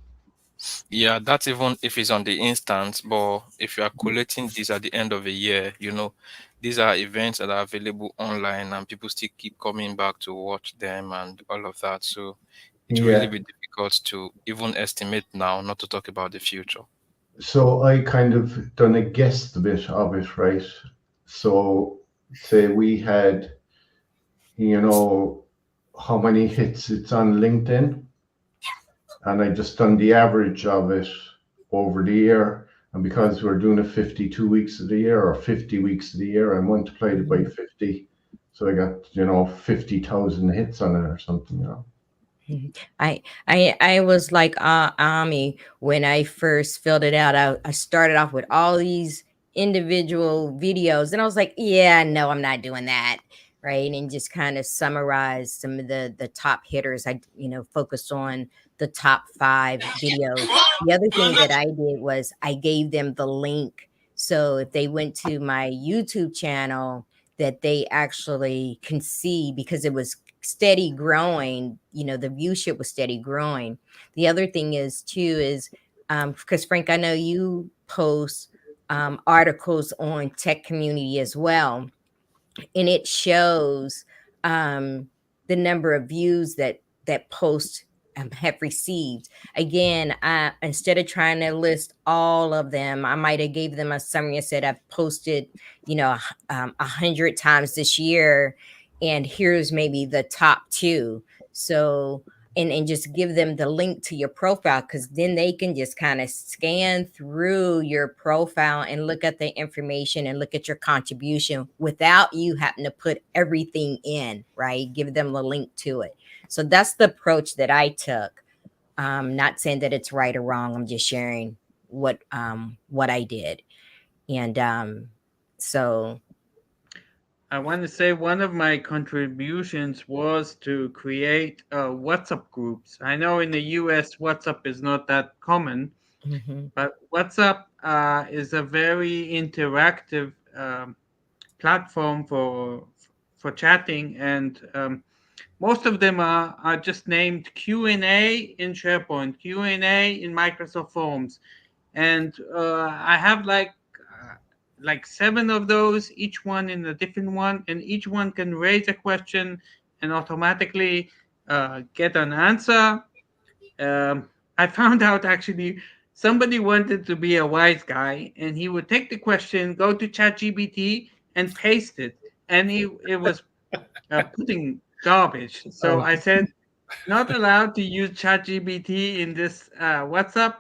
Yeah, that's even if it's on the instance, but if you are collating this at the end of a year, you know, these are events that are available online and people still keep coming back to watch them and all of that. So it will really Yeah. be difficult to even estimate now, not to talk about the future. So I kind of done a guesstimate of it, right? So say we had, you know, how many hits it's on LinkedIn, and I just done the average of it over the year. And because we're doing it 52 weeks of the year or 50 weeks of the year, I multiplied it by 50. So I got, you know, 50,000 hits on it or something, you know. I was like Ami when I first filled it out. I started off with all these individual videos, and I was like, yeah, no, I'm not doing that. right? And just kind of summarize some of the top hitters. I, focused on the top 5 videos. The other thing that I did was I gave them the link. So if they went to my YouTube channel, that they actually can see, because it was steady growing, the viewership was steady growing. The other thing is too, is because Frank, I know you post articles on tech community as well, and it shows the number of views that post have received. Again, instead of trying to list all of them, I might have gave them a summary and said I've posted 100 times this year, and here's maybe the top 2. So and just give them the link to your profile, because then they can just kind of scan through your profile and look at the information and look at your contribution without you having to put everything in, right? Give them the link to it. So that's the approach that I took. Not saying that it's right or wrong. I'm just sharing what I did. And so I want to say one of my contributions was to create WhatsApp groups. I know in the US, WhatsApp is not that common, but WhatsApp is a very interactive platform for chatting, and most of them are just named Q&A in SharePoint, Q&A in Microsoft Forms, and I have like 7 of those, each one in a different one, and each one can raise a question and automatically get an answer. I found out actually somebody wanted to be a wise guy, and he would take the question, go to ChatGPT, and paste it, and it was putting garbage. So I said, not allowed to use ChatGPT in this WhatsApp.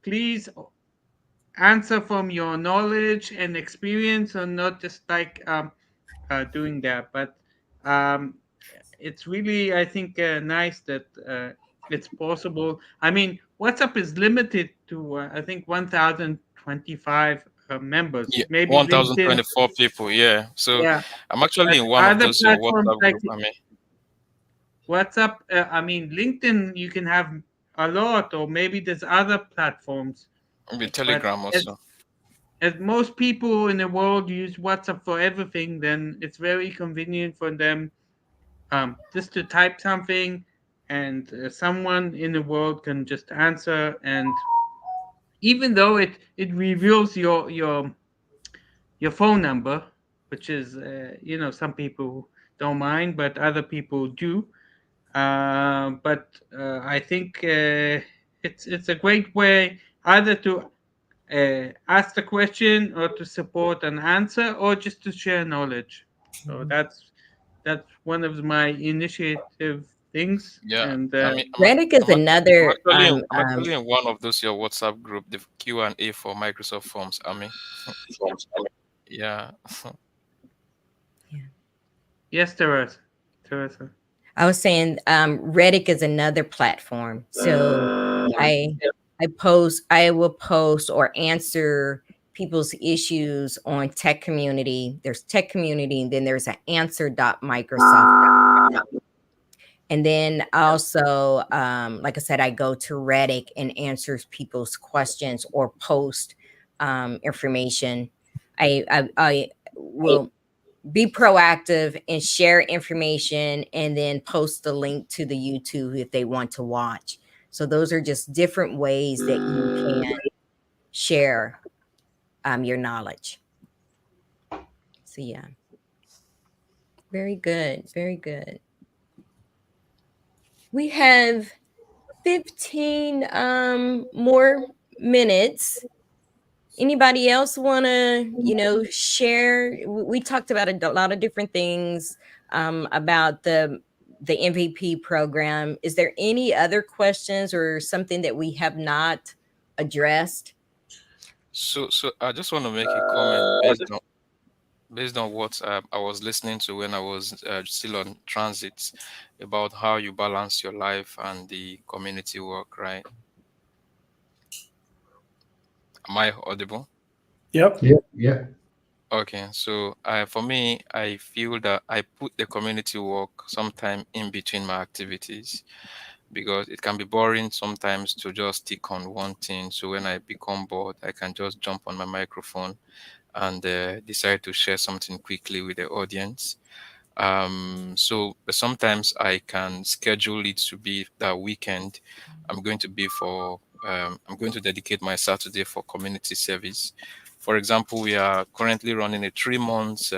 Please answer from your knowledge and experience, and not just like doing that. But it's really, I think, nice that it's possible. I mean, WhatsApp is limited to I think 1,025 members. Yeah, Maybe LinkedIn. 1,024 people. Yeah. So Yeah. I'm actually But in one of other those platforms WhatsApp like group. I mean, WhatsApp, LinkedIn, you can have a lot, or maybe there's other platforms. with Telegram also. As most people in the world use WhatsApp for everything, then it's very convenient for them just to type something, and someone in the world can just answer. And even though it reveals your phone number, which is some people don't mind, but other people do. But I think it's a great way either to ask the question, or to support an answer, or just to share knowledge. So that's one of my initiative things. Yeah. And Reddit is another. I'm actually in one of those your WhatsApp group, the Q&A for Microsoft Forms. I mean, yeah. Yes, Teresa. I was saying Reddit is another platform. So I will post or answer people's issues on tech community. There's tech community, and then there's an answer.microsoft.com. And then also, like I said, I go to Reddit and answers people's questions or post information. I will be proactive and share information, and then post the link to the YouTube if they want to watch. So those are just different ways that you can share your knowledge. So yeah, very good, very good. We have 15 more minutes. Anybody else want to, share? We talked about a lot of different things about the MVP program. Is there any other questions or something that we have not addressed? So I just want to make a comment based on what I was listening to when I was still on transit, about how you balance your life and the community work, right? Am I audible? Yep. Yeah. Okay, so for me, I feel that I put the community work sometime in between my activities because it can be boring sometimes to just stick on one thing. So when I become bored, I can just jump on my microphone and decide to share something quickly with the audience. But sometimes I can schedule it to be that weekend. I'm going to dedicate my Saturday for community service. For example, we are currently running a 3 months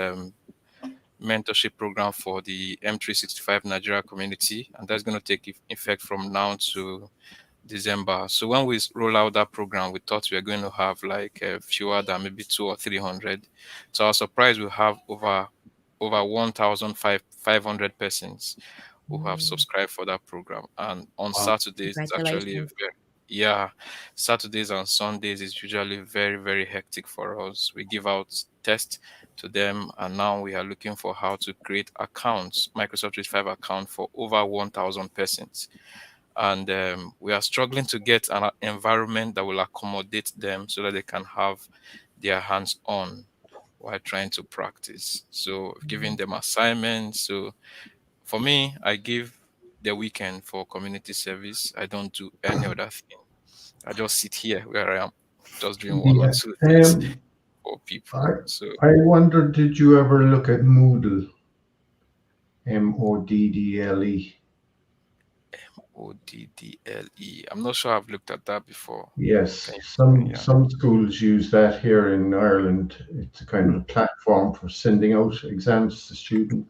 mentorship program for the M365 Nigeria community, and that's going to take effect from now to December. So when we roll out that program, we thought we were going to have like fewer than maybe 200 or 300. So I was surprised we have over 1,500 persons who have subscribed for that program. And on Wow. Saturdays, it's actually yeah, Saturdays and Sundays is usually very, very hectic for us. We give out tests to them, and now we are looking for how to create accounts, Microsoft 365 account for over 1,000 persons. And we are struggling to get an environment that will accommodate them so that they can have their hands on while trying to practice. So giving them assignments. So for me, I give the weekend for community service. I don't do any other thing. I just sit here where I am, just doing one or Yeah. two things Um, for people. I, So I wonder, did you ever look at Moodle? Moddle. ODDLE. I'm not sure I've looked at that before. Yes, Can you- some yeah. some schools use that here in Ireland. It's a kind of a platform for sending out exams to students.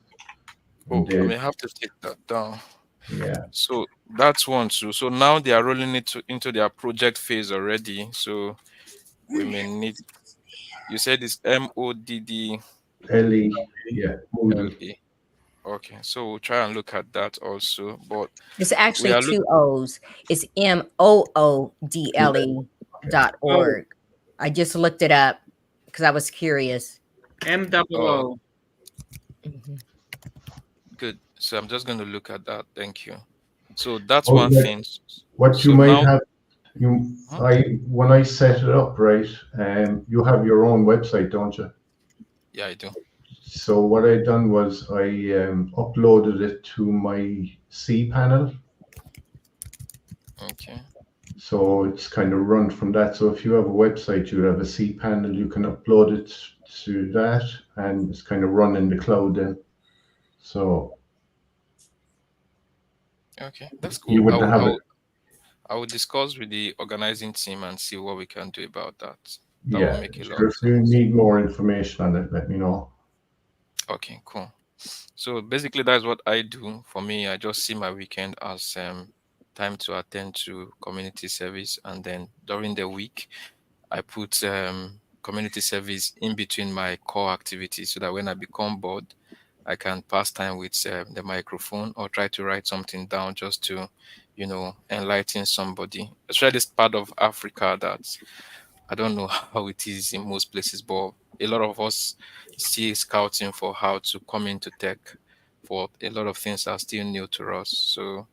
Oh, And I may have to take that down. yeah, So that's one too. So now they are rolling it into their project phase already. So we may need. You said it's MODDLE. LE, yeah, Moodle. Okay, so we'll try and look at that also. But It's we actually are two O's. It's MOODLE.org. I just looked it up because I was curious. MOO. Mhm. good. So I'm just going to look at that. Thank you. So that's Oh, one yeah. thing. What you So might now, have, Huh? when I set it up, right, you have your own website, don't you? Yeah, I do. So what I done was I uploaded it to my cPanel. Okay. So it's kind of run from that. So if you have a website, you have a cPanel, you can upload it to that, and it's kind of run in the cloud then. So Okay, that's you cool. wouldn't have it. I will discuss with the organizing team and see what we can do about that. That will Yeah. make a lot Sure, of if you sense. need more information on it, let me know. Okay, cool. So basically, that's what I do. For me, I just see my weekend as time to attend to community service, and then during the week, I put community service in between my core activities, so that when I become bored, I can pass time with the microphone or try to write something down just to, enlighten somebody. Especially this part of Africa that I don't know how it is in most places, but a lot of us see scouting for how to come into tech. For a lot of things are still new to us. So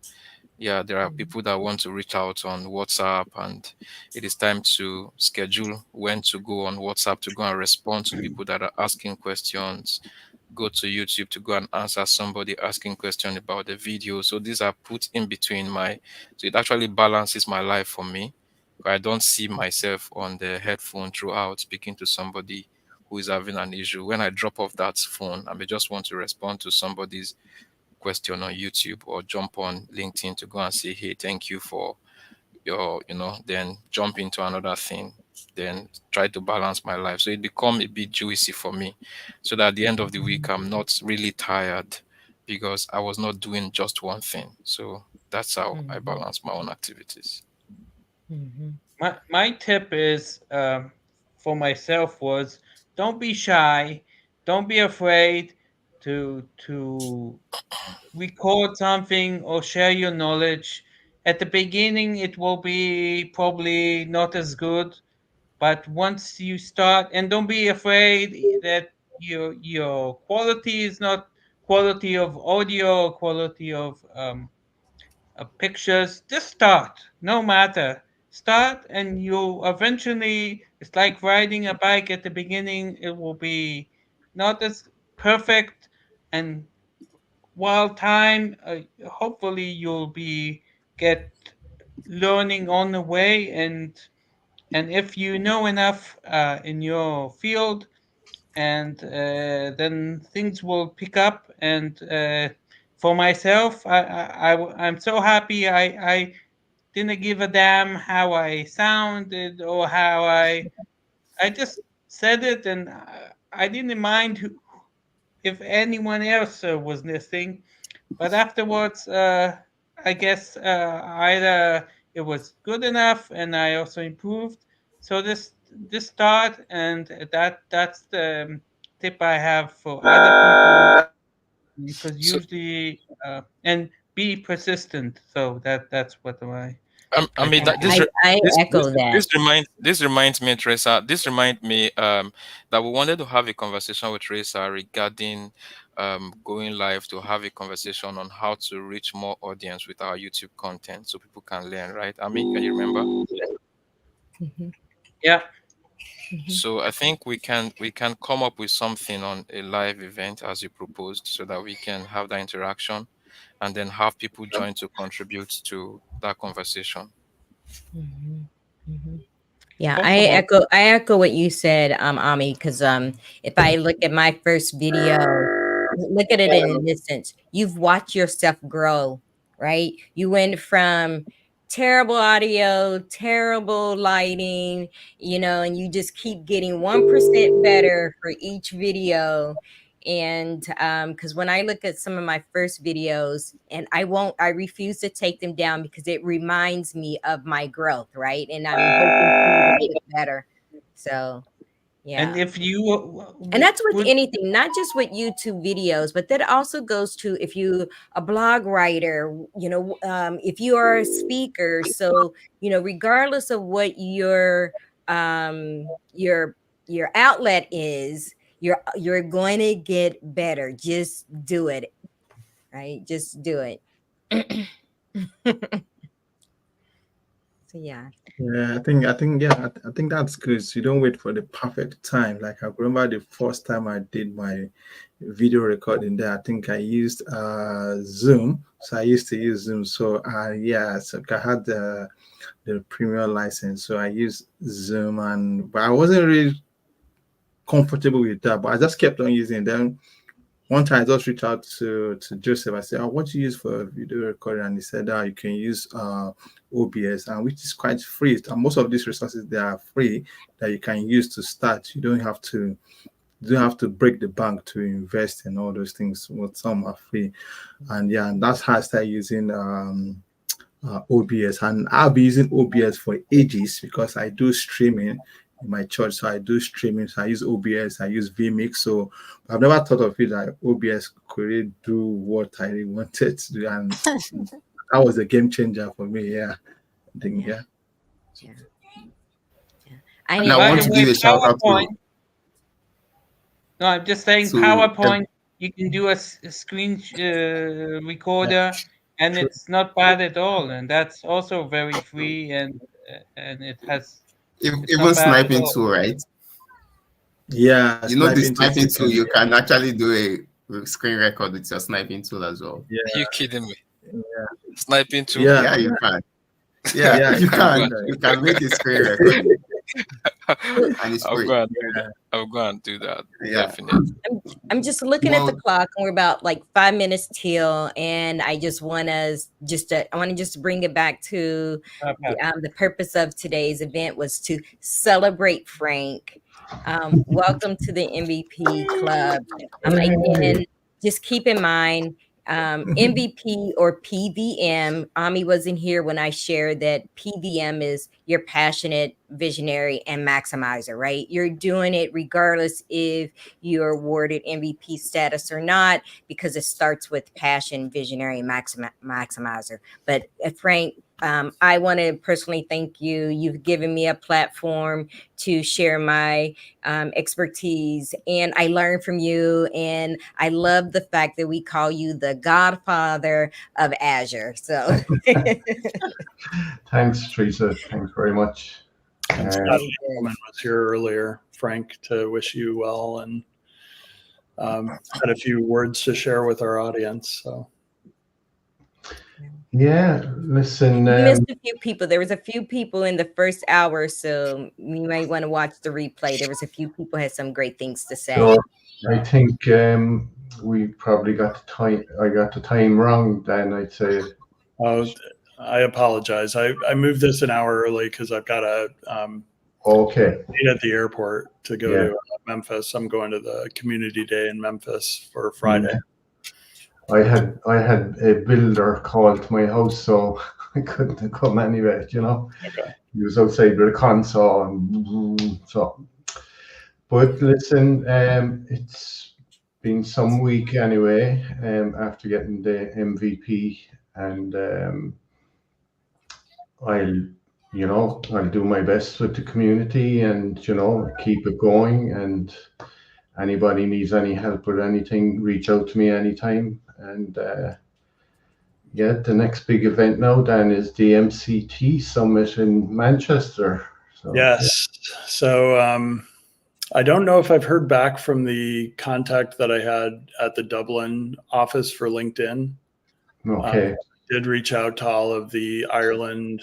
yeah, there are people that want to reach out on WhatsApp, and it is time to schedule when to go on WhatsApp to go and respond to people that are asking questions. Go to YouTube to go and answer somebody asking question about the video. So these are put in between so it actually balances my life for me. I don't see myself on the headphone throughout speaking to somebody who is having an issue. When I drop off that phone, I may just want to respond to somebody's question on YouTube or jump on LinkedIn to go and say, hey, thank you for then jump into another thing, then try to balance my life. So it become a bit juicy for me. So that at the end of the week, I'm not really tired because I was not doing just one thing. So that's how I balance my own activities. Mhm. My tip is for myself was don't be shy, don't be afraid to record something or share your knowledge. At the beginning, it will be probably not as good, but once you start, and don't be afraid that your quality is not quality of audio, quality of pictures. Just start, no matter. start, and you'll eventually, it's like riding a bike. At the beginning it will be not as perfect, and while time, hopefully you'll be get learning on the way, and if you know enough in your field, and then things will pick up. And for myself, I'm so happy. I didn't give a damn how I sounded or how I just said it, and I didn't mind if anyone else was listening. But afterwards, I guess either it was good enough, and I also improved. So this start, and that's the tip I have for other people, because So, usually and be persistent. So that's what I I mean can that say. I this echo that. this reminds me, Teresa. This reminds me that we wanted to have a conversation with Teresa regarding going live, to have a conversation on how to reach more audience with our YouTube content so people can learn, right? I mean, can you remember? Mhm, Yeah. mhm. So I think we can come up with something on a live event as you proposed, so that we can have that interaction and then have people join to contribute to that conversation. Mhm, mhm. Yeah, Possible. I echo what you said, Ami, because if I look at my first video, look at it in this sense. You've watched yourself grow, right? You went from terrible audio, terrible lighting, and you just keep getting 1% better for each video. And because when I look at some of my first videos, and I refuse to take them down because it reminds me of my growth, right? And I'm hoping to get better. So And yeah. if you And that's with would, anything, not just with YouTube videos, but that also goes to if you a blog writer, if you are a speaker. So, regardless of what your your outlet is, you're going to get better. Just do it, right? Just do it. So yeah. Yeah, I think that's good. So you don't wait for the perfect time. Like I remember the first time I did my video recording there, I think I used Zoom. So I used to use Zoom. So yeah, so I had the premium license. So I used Zoom, but I wasn't really comfortable with that. But I just kept on using them. One time I just reached out to Joseph. I said, "Oh, what do you use for video recording?" And he said, "You can use OBS, and which is quite free. And most of these resources, they are free, that you can use to start. You don't have to break the bank to invest in all those things. Well, some are free, and yeah, and that's how I started using OBS. And I'll be using OBS for ages because I do streaming in my church. So I do streaming. So I use OBS, I use vMix. So I've never thought of it that OBS could really do what I really wanted to do. And that was a game changer for me. Yeah. I think, yeah. Yeah. I And need I by want the to way, give a shout out PowerPoint. No, I'm just saying to PowerPoint. You can do a screen recorder, and True. it's not bad at all. And that's also very free, and it's even not bad at sniping all. tool, right? Yeah. You know the Sniping tools sniping you tool, can. you can actually do a screen record with your sniping tool as well. Yeah. Are you kidding me? Yeah. Sniping too? Yeah. Yeah, you can. Yeah, Yeah. you can. can make a screen recording, and it's I'll free. go and do that. I'll go and do that. Yeah. Definitely. I'm just looking at the Well, clock, and we're about like 5 minutes till, and I just want to just bring it back to the purpose of today's event was to celebrate Frank. Welcome to the MVP Club. Again, just keep in mind, MVP or PVM. Ami wasn't here when I shared that PVM is your passionate, visionary, and maximizer, right? You're doing it regardless if you're awarded MVP status or not, because it starts with passion, visionary, and maximizer. But Frank, I want to personally thank you. You've given me a platform to share my expertise, and I learned from you. And I love the fact that we call you the godfather of Azure. So Thanks, Teresa. Thanks very much. And Scott Coleman was here earlier, Frank, to wish you well and had a few words to share with our audience. So Yeah, listen. You missed a few people. There was a few people in the first hour, so you might want to watch the replay. There was a few people had some great things to say. So I think we probably got the time. I got the time wrong. Then I'd say. Oh, I apologize. I moved this an hour early because I've got a Okay. meet at the airport to go to Memphis. I'm going to the community day in Memphis for Friday. I had a builder call to my house, so I couldn't come anyway. You know. Okay. He was outside with a console, and so. But listen, it's been some week anyway. After getting the MVP, and I'll do my best with the community, and keep it going. And anybody needs any help with anything, reach out to me anytime. And the next big event now, Dan, is the MCT Summit in Manchester. So, Yes. So I don't know if I've heard back from the contact that I had at the Dublin office for LinkedIn. Okay. I did reach out to all of the Ireland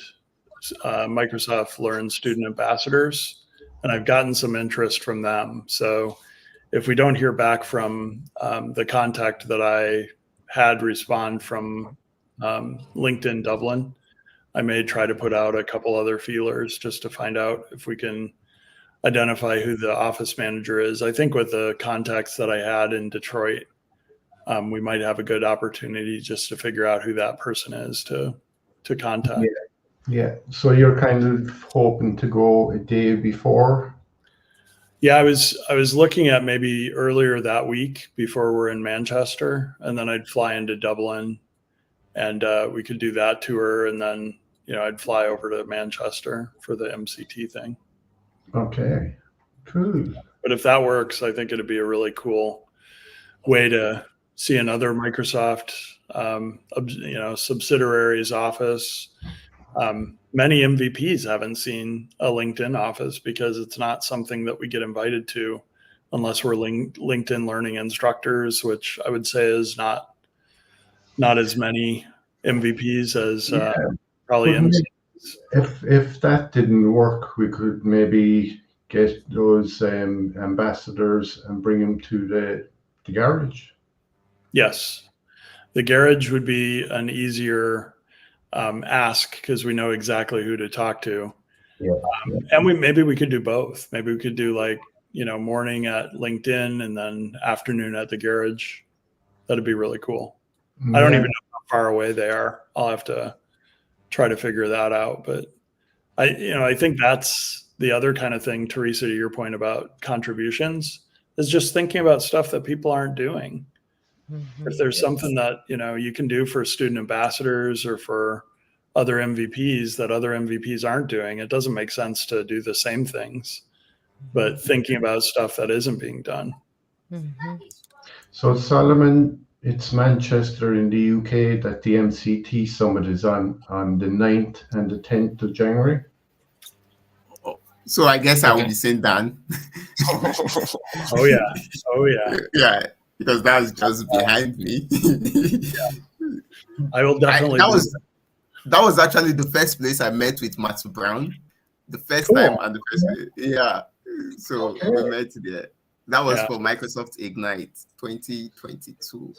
Microsoft Learn student ambassadors, and I've gotten some interest from them. So if we don't hear back from the contact that I had respond from LinkedIn Dublin, I may try to put out a couple other feelers just to find out if we can identify who the office manager is. I think with the contacts that I had in Detroit, we might have a good opportunity just to figure out who that person is to contact. Yeah. So you're kind of hoping to go a day before? Yeah, I was looking at maybe earlier that week before we're in Manchester, and then I'd fly into Dublin, and we could do that tour, and then I'd fly over to Manchester for the MCT thing. Okay, cool. But if that works, I think it'd be a really cool way to see another Microsoft, subsidiaries office. Many MVPs haven't seen a LinkedIn office because it's not something that we get invited to unless we're LinkedIn learning instructors, which I would say is not as many MVPs as probably MCs. If that didn't work, we could maybe get those ambassadors and bring them to the garage. Yes, the garage would be an easier ask because we know exactly who to talk to. And maybe we could do both. Maybe we could do morning at LinkedIn and then afternoon at the garage. That'd be really cool. I don't even know how far away they are. I'll have to try to figure that out. But I think that's the other kind of thing, Teresa, to your point about contributions, is just thinking about stuff that people aren't doing. If there's something that you can do for student ambassadors or for other MVPs that other MVPs aren't doing, it doesn't make sense to do the same things, but thinking about stuff that isn't being done. So Solomon, it's Manchester in the UK that the MCT Summit is on the 9th and the 10th of January. So I guess I will be saying Dan. Oh yeah. Yeah, because that's just behind me. I will definitely. That was actually the first place I met with Matthew Brown. The first time and the first yeah. So we met there. That was for Microsoft Ignite 2022.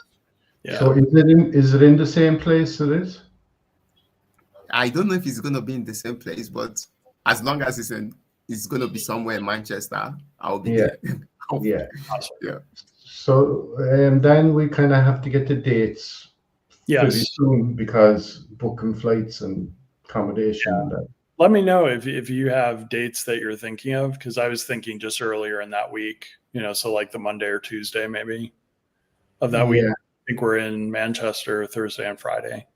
Yeah. So is it in the same place it is? I don't know if it's gonna be in the same place, but as long as it's gonna be somewhere in Manchester, I'll be there. Yeah. Awesome. Yeah. So then we kind of have to get the dates pretty soon because booking flights and accommodation. Let me know if you have dates that you're thinking of, because I was thinking just earlier in that week, so like the Monday or Tuesday maybe of that week. I think we're in Manchester Thursday and Friday.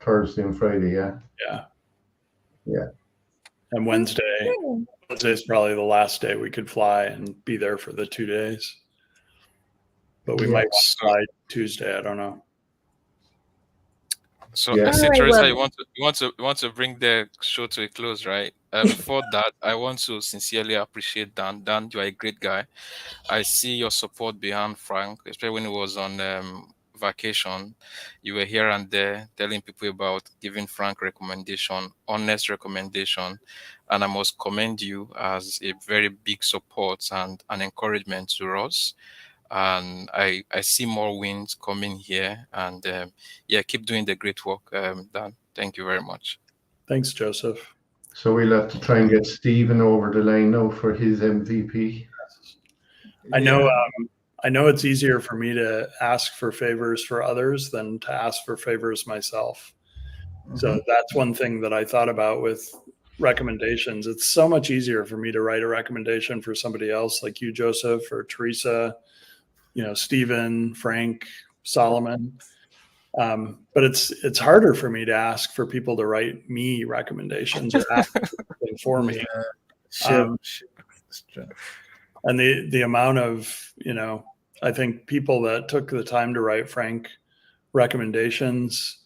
Thursday and Friday, yeah. Yeah. And Wednesday is probably the last day we could fly and be there for the 2 days. But we might fly Tuesday, I don't know. So, Yeah. St. All right, Teresa, well- you want to bring the show to a close, right? Before that, I want to sincerely appreciate Dan. Dan, you are a great guy. I see your support behind Frank, especially when he was on vacation. You were here and there telling people about giving Frank recommendation, honest recommendation, and I must commend you as a very big support and an encouragement to us. And I see more wins coming here, and yeah, keep doing the great work, Dan. Thank you very much. Thanks, Joseph. So we'll have to try and get Stephen over the line now for his MVP. I know. Yeah. I know it's easier for me to ask for favors for others than to ask for favors myself. So that's one thing that I thought about with recommendations. It's so much easier for me to write a recommendation for somebody else like you, Joseph, or Teresa, Stephen, Frank, Solomon. But it's harder for me to ask for people to write me recommendations or ask something for me. Sure. And the amount of, I think people that took the time to write Frank recommendations,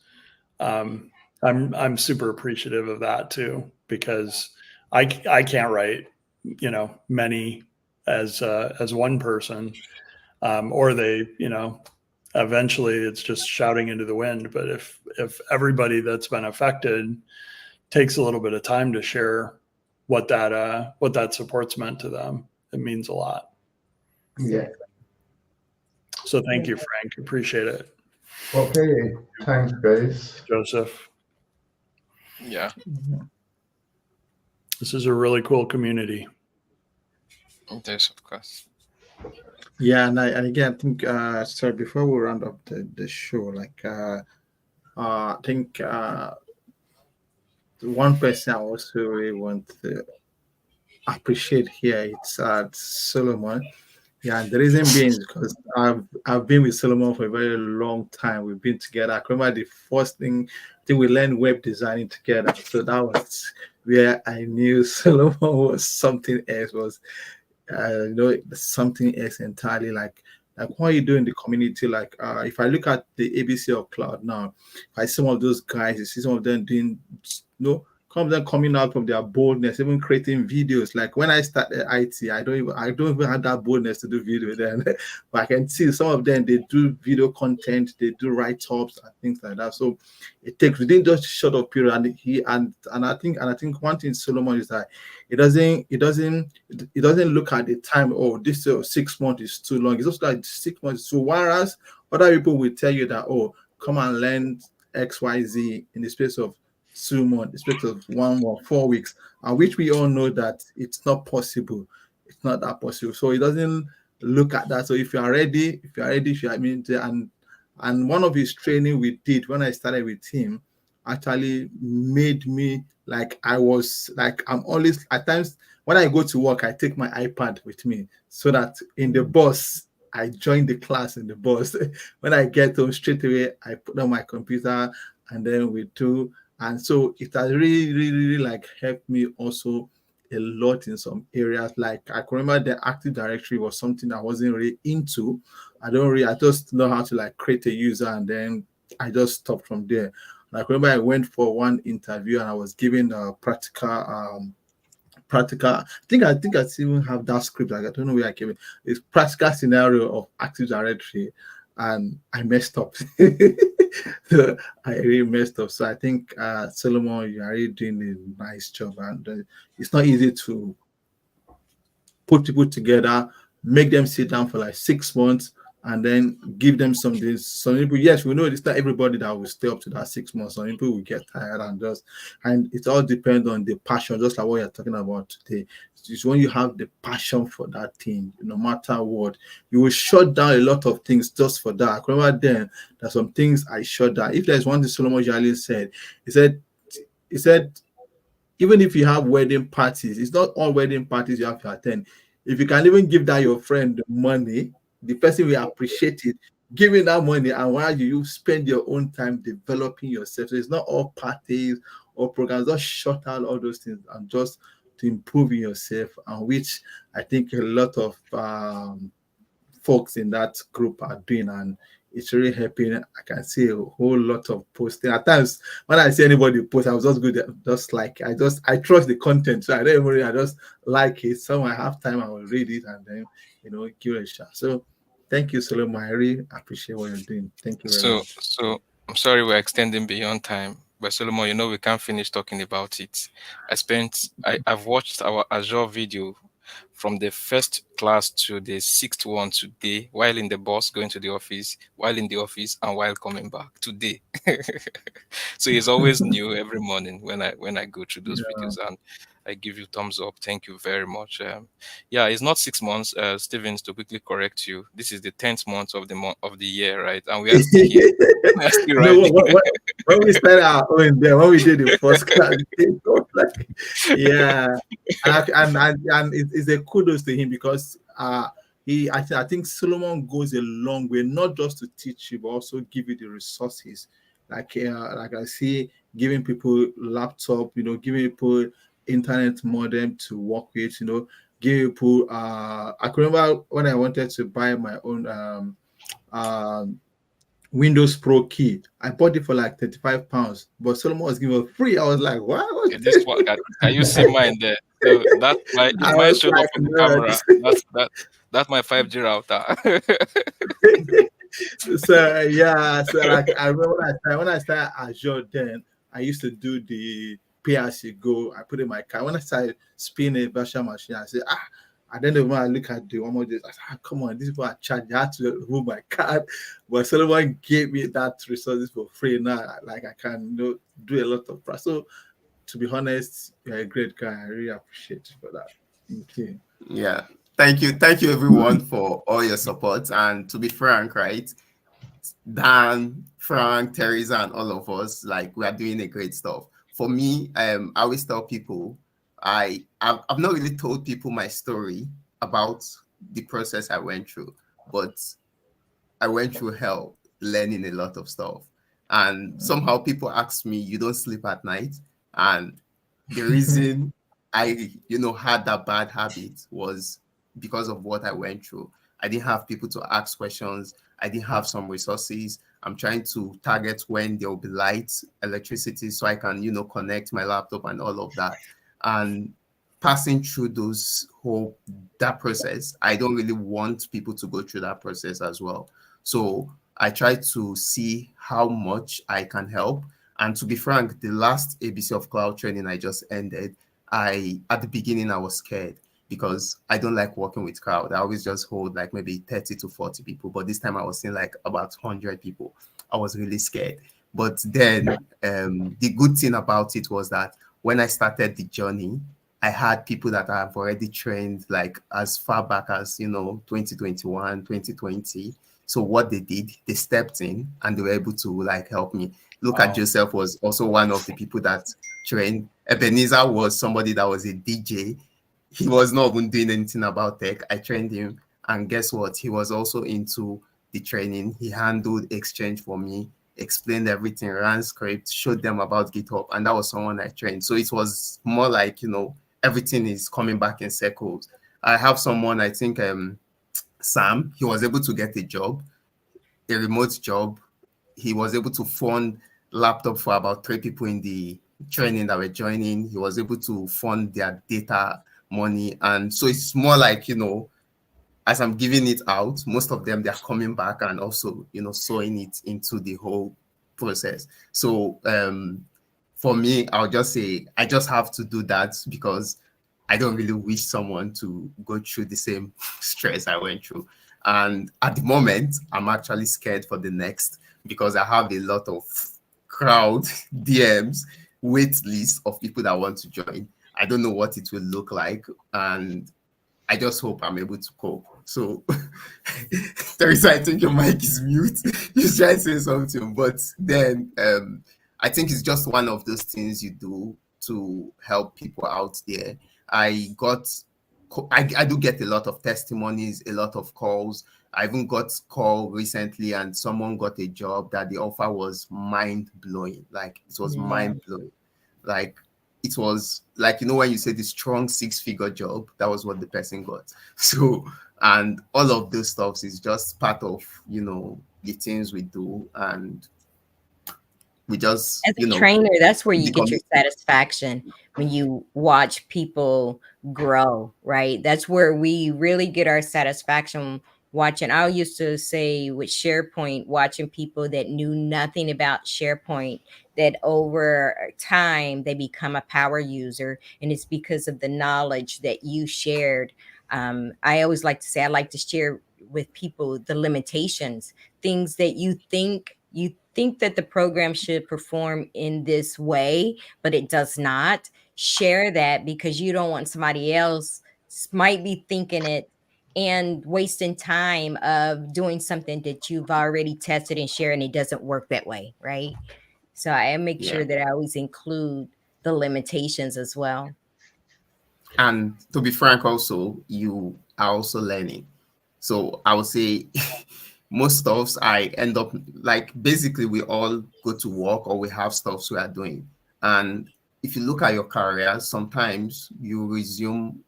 I'm super appreciative of that too, because I can't write, many as one person, or they, eventually it's just shouting into the wind. But if everybody that's been affected takes a little bit of time to share what that support's meant to them, it means a lot. Yeah. So thank you, Frank. Appreciate it. Okay. Thanks, guys. Joseph. Yeah. This is a really cool community. Yes, of course. Yeah, and again, I think so before we round up the show, I think one person I also really want to appreciate here, it's Solomon. Yeah, and the reason being is because I've been with Solomon for a very long time. We've been together. I remember the first thing I think we learned web designing together. So that was where I knew Solomon was something else. Was something else entirely. Like what you do in the community. Like if I look at the ABC of Cloud now, if I see some of those guys, I see some of them doing coming out from their boldness, even creating videos. Like when I started IT, I don't even have that boldness to do video then. But I can see some of them, they do video content, they do write-ups and things like that. So it takes within just a short of period. And I think one thing Solomon is that it doesn't look at the time, oh, this 6 months is too long. It's also like 6 months. So whereas other people will tell you that, oh, come and learn XYZ in the space of 2 months, in the space of 1 or 4 weeks, and which we all know that it's not possible. It's not that possible. So it doesn't look at that. So if you are ready, and one of his training we did when I started with him actually made me I'm always, at times when I go to work, I take my iPad with me so that in the bus, I join the class in the bus. When I get home straight away, I put on my computer and then we do. And so it has really, really, really helped me also a lot in some areas. Like I can remember the Active Directory was something I wasn't really into. I just know how to create a user and then I just stopped from there. And I remember I went for one interview and I was given a practical. I think I even have that script. I don't know where I came in. It's practical scenario of Active Directory, and I messed up. I really messed up. So I think Solomon, you are really doing a nice job, and it's not easy to put people together, make them sit down for 6 months, and then give them something. Some people, yes, we know it's not everybody that will stay up to that 6 months. Some people will get tired and it all depends on the passion, just like what you're talking about today. It's when you have the passion for that thing, no matter what, you will shut down a lot of things just for that. I remember then there's some things I shut down. If there's one thing Solomon Jali said, he said, even if you have wedding parties, it's not all wedding parties you have to attend. If you can even give that your friend the money, the person will appreciate it, giving that money, and while you spend your own time developing yourself. So it's not all parties or programs, just shut out all those things and just to improve yourself, and which I think a lot of folks in that group are doing, and it's really helping. I can see a whole lot of posting. At times, when I see anybody post, I was just good, just like I trust the content, so I don't even really, I just like it. So when I have time, I will read it and then give it a shot. So thank you, Solomon. I really appreciate what you're doing. Thank you very much. So I'm sorry we're extending beyond time, but Solomon, we can't finish talking about it. I've watched our Azure video from the first class to the sixth one today, while in the bus going to the office, while in the office, and while coming back today. So it's always new every morning when I go through those videos, and I give you thumbs up. Thank you very much. Yeah, it's not 6 months, Stevens, to quickly correct you. This is the 10th month of the year, right? And we are still here. We are still riding. When we started our own there, when we did the first class, it was like, yeah, and it's a kudos to him, because I think Solomon goes a long way, not just to teach you, but also give you the resources. Like I see, giving people laptop, giving people internet modem to work with, give people. I can remember when I wanted to buy my own Windows Pro key. I bought it for like £35, but Solomon was giving it free. I was like, wow. Okay, this one, can you see mine there? So mine showed up on the camera. That's my 5G router. So yeah, so like I remember when I started Azure, then I used to do the pay as you go. I put in my card. When I started spinning a virtual machine, I said, and then when I look at the one more day, I said, come on, these people are charged. I had to remove my card. But someone gave me that resources for free now. Like I can do a lot of price. So to be honest, you're a great guy. I really appreciate you for that. Okay. Yeah. Thank you everyone for all your support. And to be frank, right? Dan, Frank, Teresa, and all of us, like, we are doing a great stuff. For me, I always tell people, I've not really told people my story about the process I went through, but I went through hell learning a lot of stuff. And somehow people ask me, you don't sleep at night? And the reason I, had that bad habit was because of what I went through. I didn't have people to ask questions. I didn't have some resources. I'm trying to target when there will be light, electricity, so I can, connect my laptop and all of that. And passing through that process, I don't really want people to go through that process as well. So I try to see how much I can help. And to be frank, the last ABC of Cloud training I just ended, at the beginning I was scared, because I don't like working with crowd. I always just hold like maybe 30 to 40 people. But this time I was seeing like about 100 people. I was really scared. But then the good thing about it was that when I started the journey, I had people that I've already trained like as far back as, 2021, 2020. So what they did, they stepped in and they were able to like help me. Look at Joseph was also one of the people that trained. Ebenezer was somebody that was a DJ. He was not even doing anything about tech. I trained him, and guess what? He was also into the training. He handled Exchange for me, explained everything, ran scripts, showed them about GitHub, and that was someone I trained. So it was more like, everything is coming back in circles. I have someone, I think, Sam, he was able to get a job, a remote job. He was able to fund laptop for about 3 people in the training that were joining. He was able to fund their data money. And so it's more like, as I'm giving it out, most of them, they're coming back and also, sewing it into the whole process. So for me, I'll just say, I just have to do that because I don't really wish someone to go through the same stress I went through. And at the moment, I'm actually scared for the next, because I have a lot of crowd DMs, wait list of people that want to join. I don't know what it will look like, and I just hope I'm able to cope. So, Teresa, I think your mic is mute. You try to say something, but then I think it's just one of those things you do to help people out there. I do get a lot of testimonies, a lot of calls. I even got a call recently, and someone got a job that the offer was mind-blowing. Like, it was mind-blowing. Like, it was like, when you say the strong 6-figure job, that was what the person got. So, and all of those stuff is just part of, the things we do, and we just, As a trainer, that's where you get your become- satisfaction, when you watch people grow, right? That's where we really get our satisfaction watching. I used to say with SharePoint, watching people that knew nothing about SharePoint, that over time they become a power user, and it's because of the knowledge that you shared. I always like to say, I like to share with people the limitations, things that you think that the program should perform in this way, but it does not. Share that, because you don't want somebody else might be thinking it and wasting time of doing something that you've already tested and shared, and it doesn't work that way, right? So I make sure that I always include the limitations as well. And to be frank, also, you are also learning. So I would say most stuffs I end up like, basically we all go to work or we have stuffs we are doing. And if you look at your career, sometimes you resume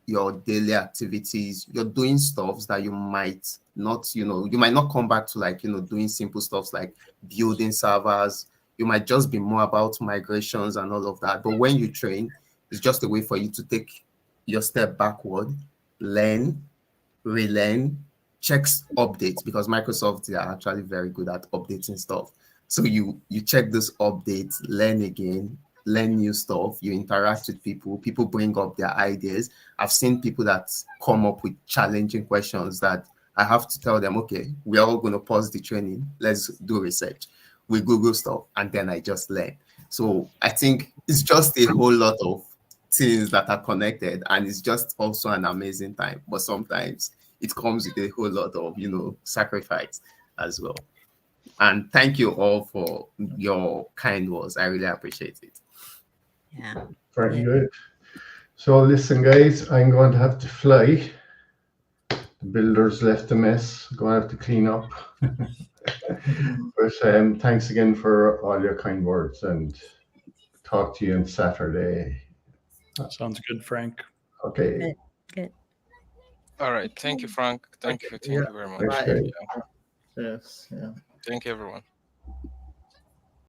your daily activities, you're doing stuffs that you might not, you might not come back to, like, doing simple stuffs like building servers. You might just be more about migrations and all of that. But when you train, it's just a way for you to take your step backward, learn, relearn, checks updates, because Microsoft, they are actually very good at updating stuff. So you check those updates, learn again, learn new stuff, you interact with people bring up their ideas. I've seen people that come up with challenging questions that I have to tell them, okay, we're all going to pause the training, let's do research. We Google stuff, and then I just learn. So I think it's just a whole lot of things that are connected, and it's just also an amazing time. But sometimes it comes with a whole lot of, sacrifice as well. And thank you all for your kind words. I really appreciate it. Yeah. Very good. So listen, guys, I'm going to have to fly. The builders left a mess. Going to have to clean up. But thanks again for all your kind words, and talk to you on Saturday. Sounds good, Frank. Okay. Good. All right. Thank you, Frank. Thank you very much. Thanks, guys. Yes. Yeah. Thank you, everyone.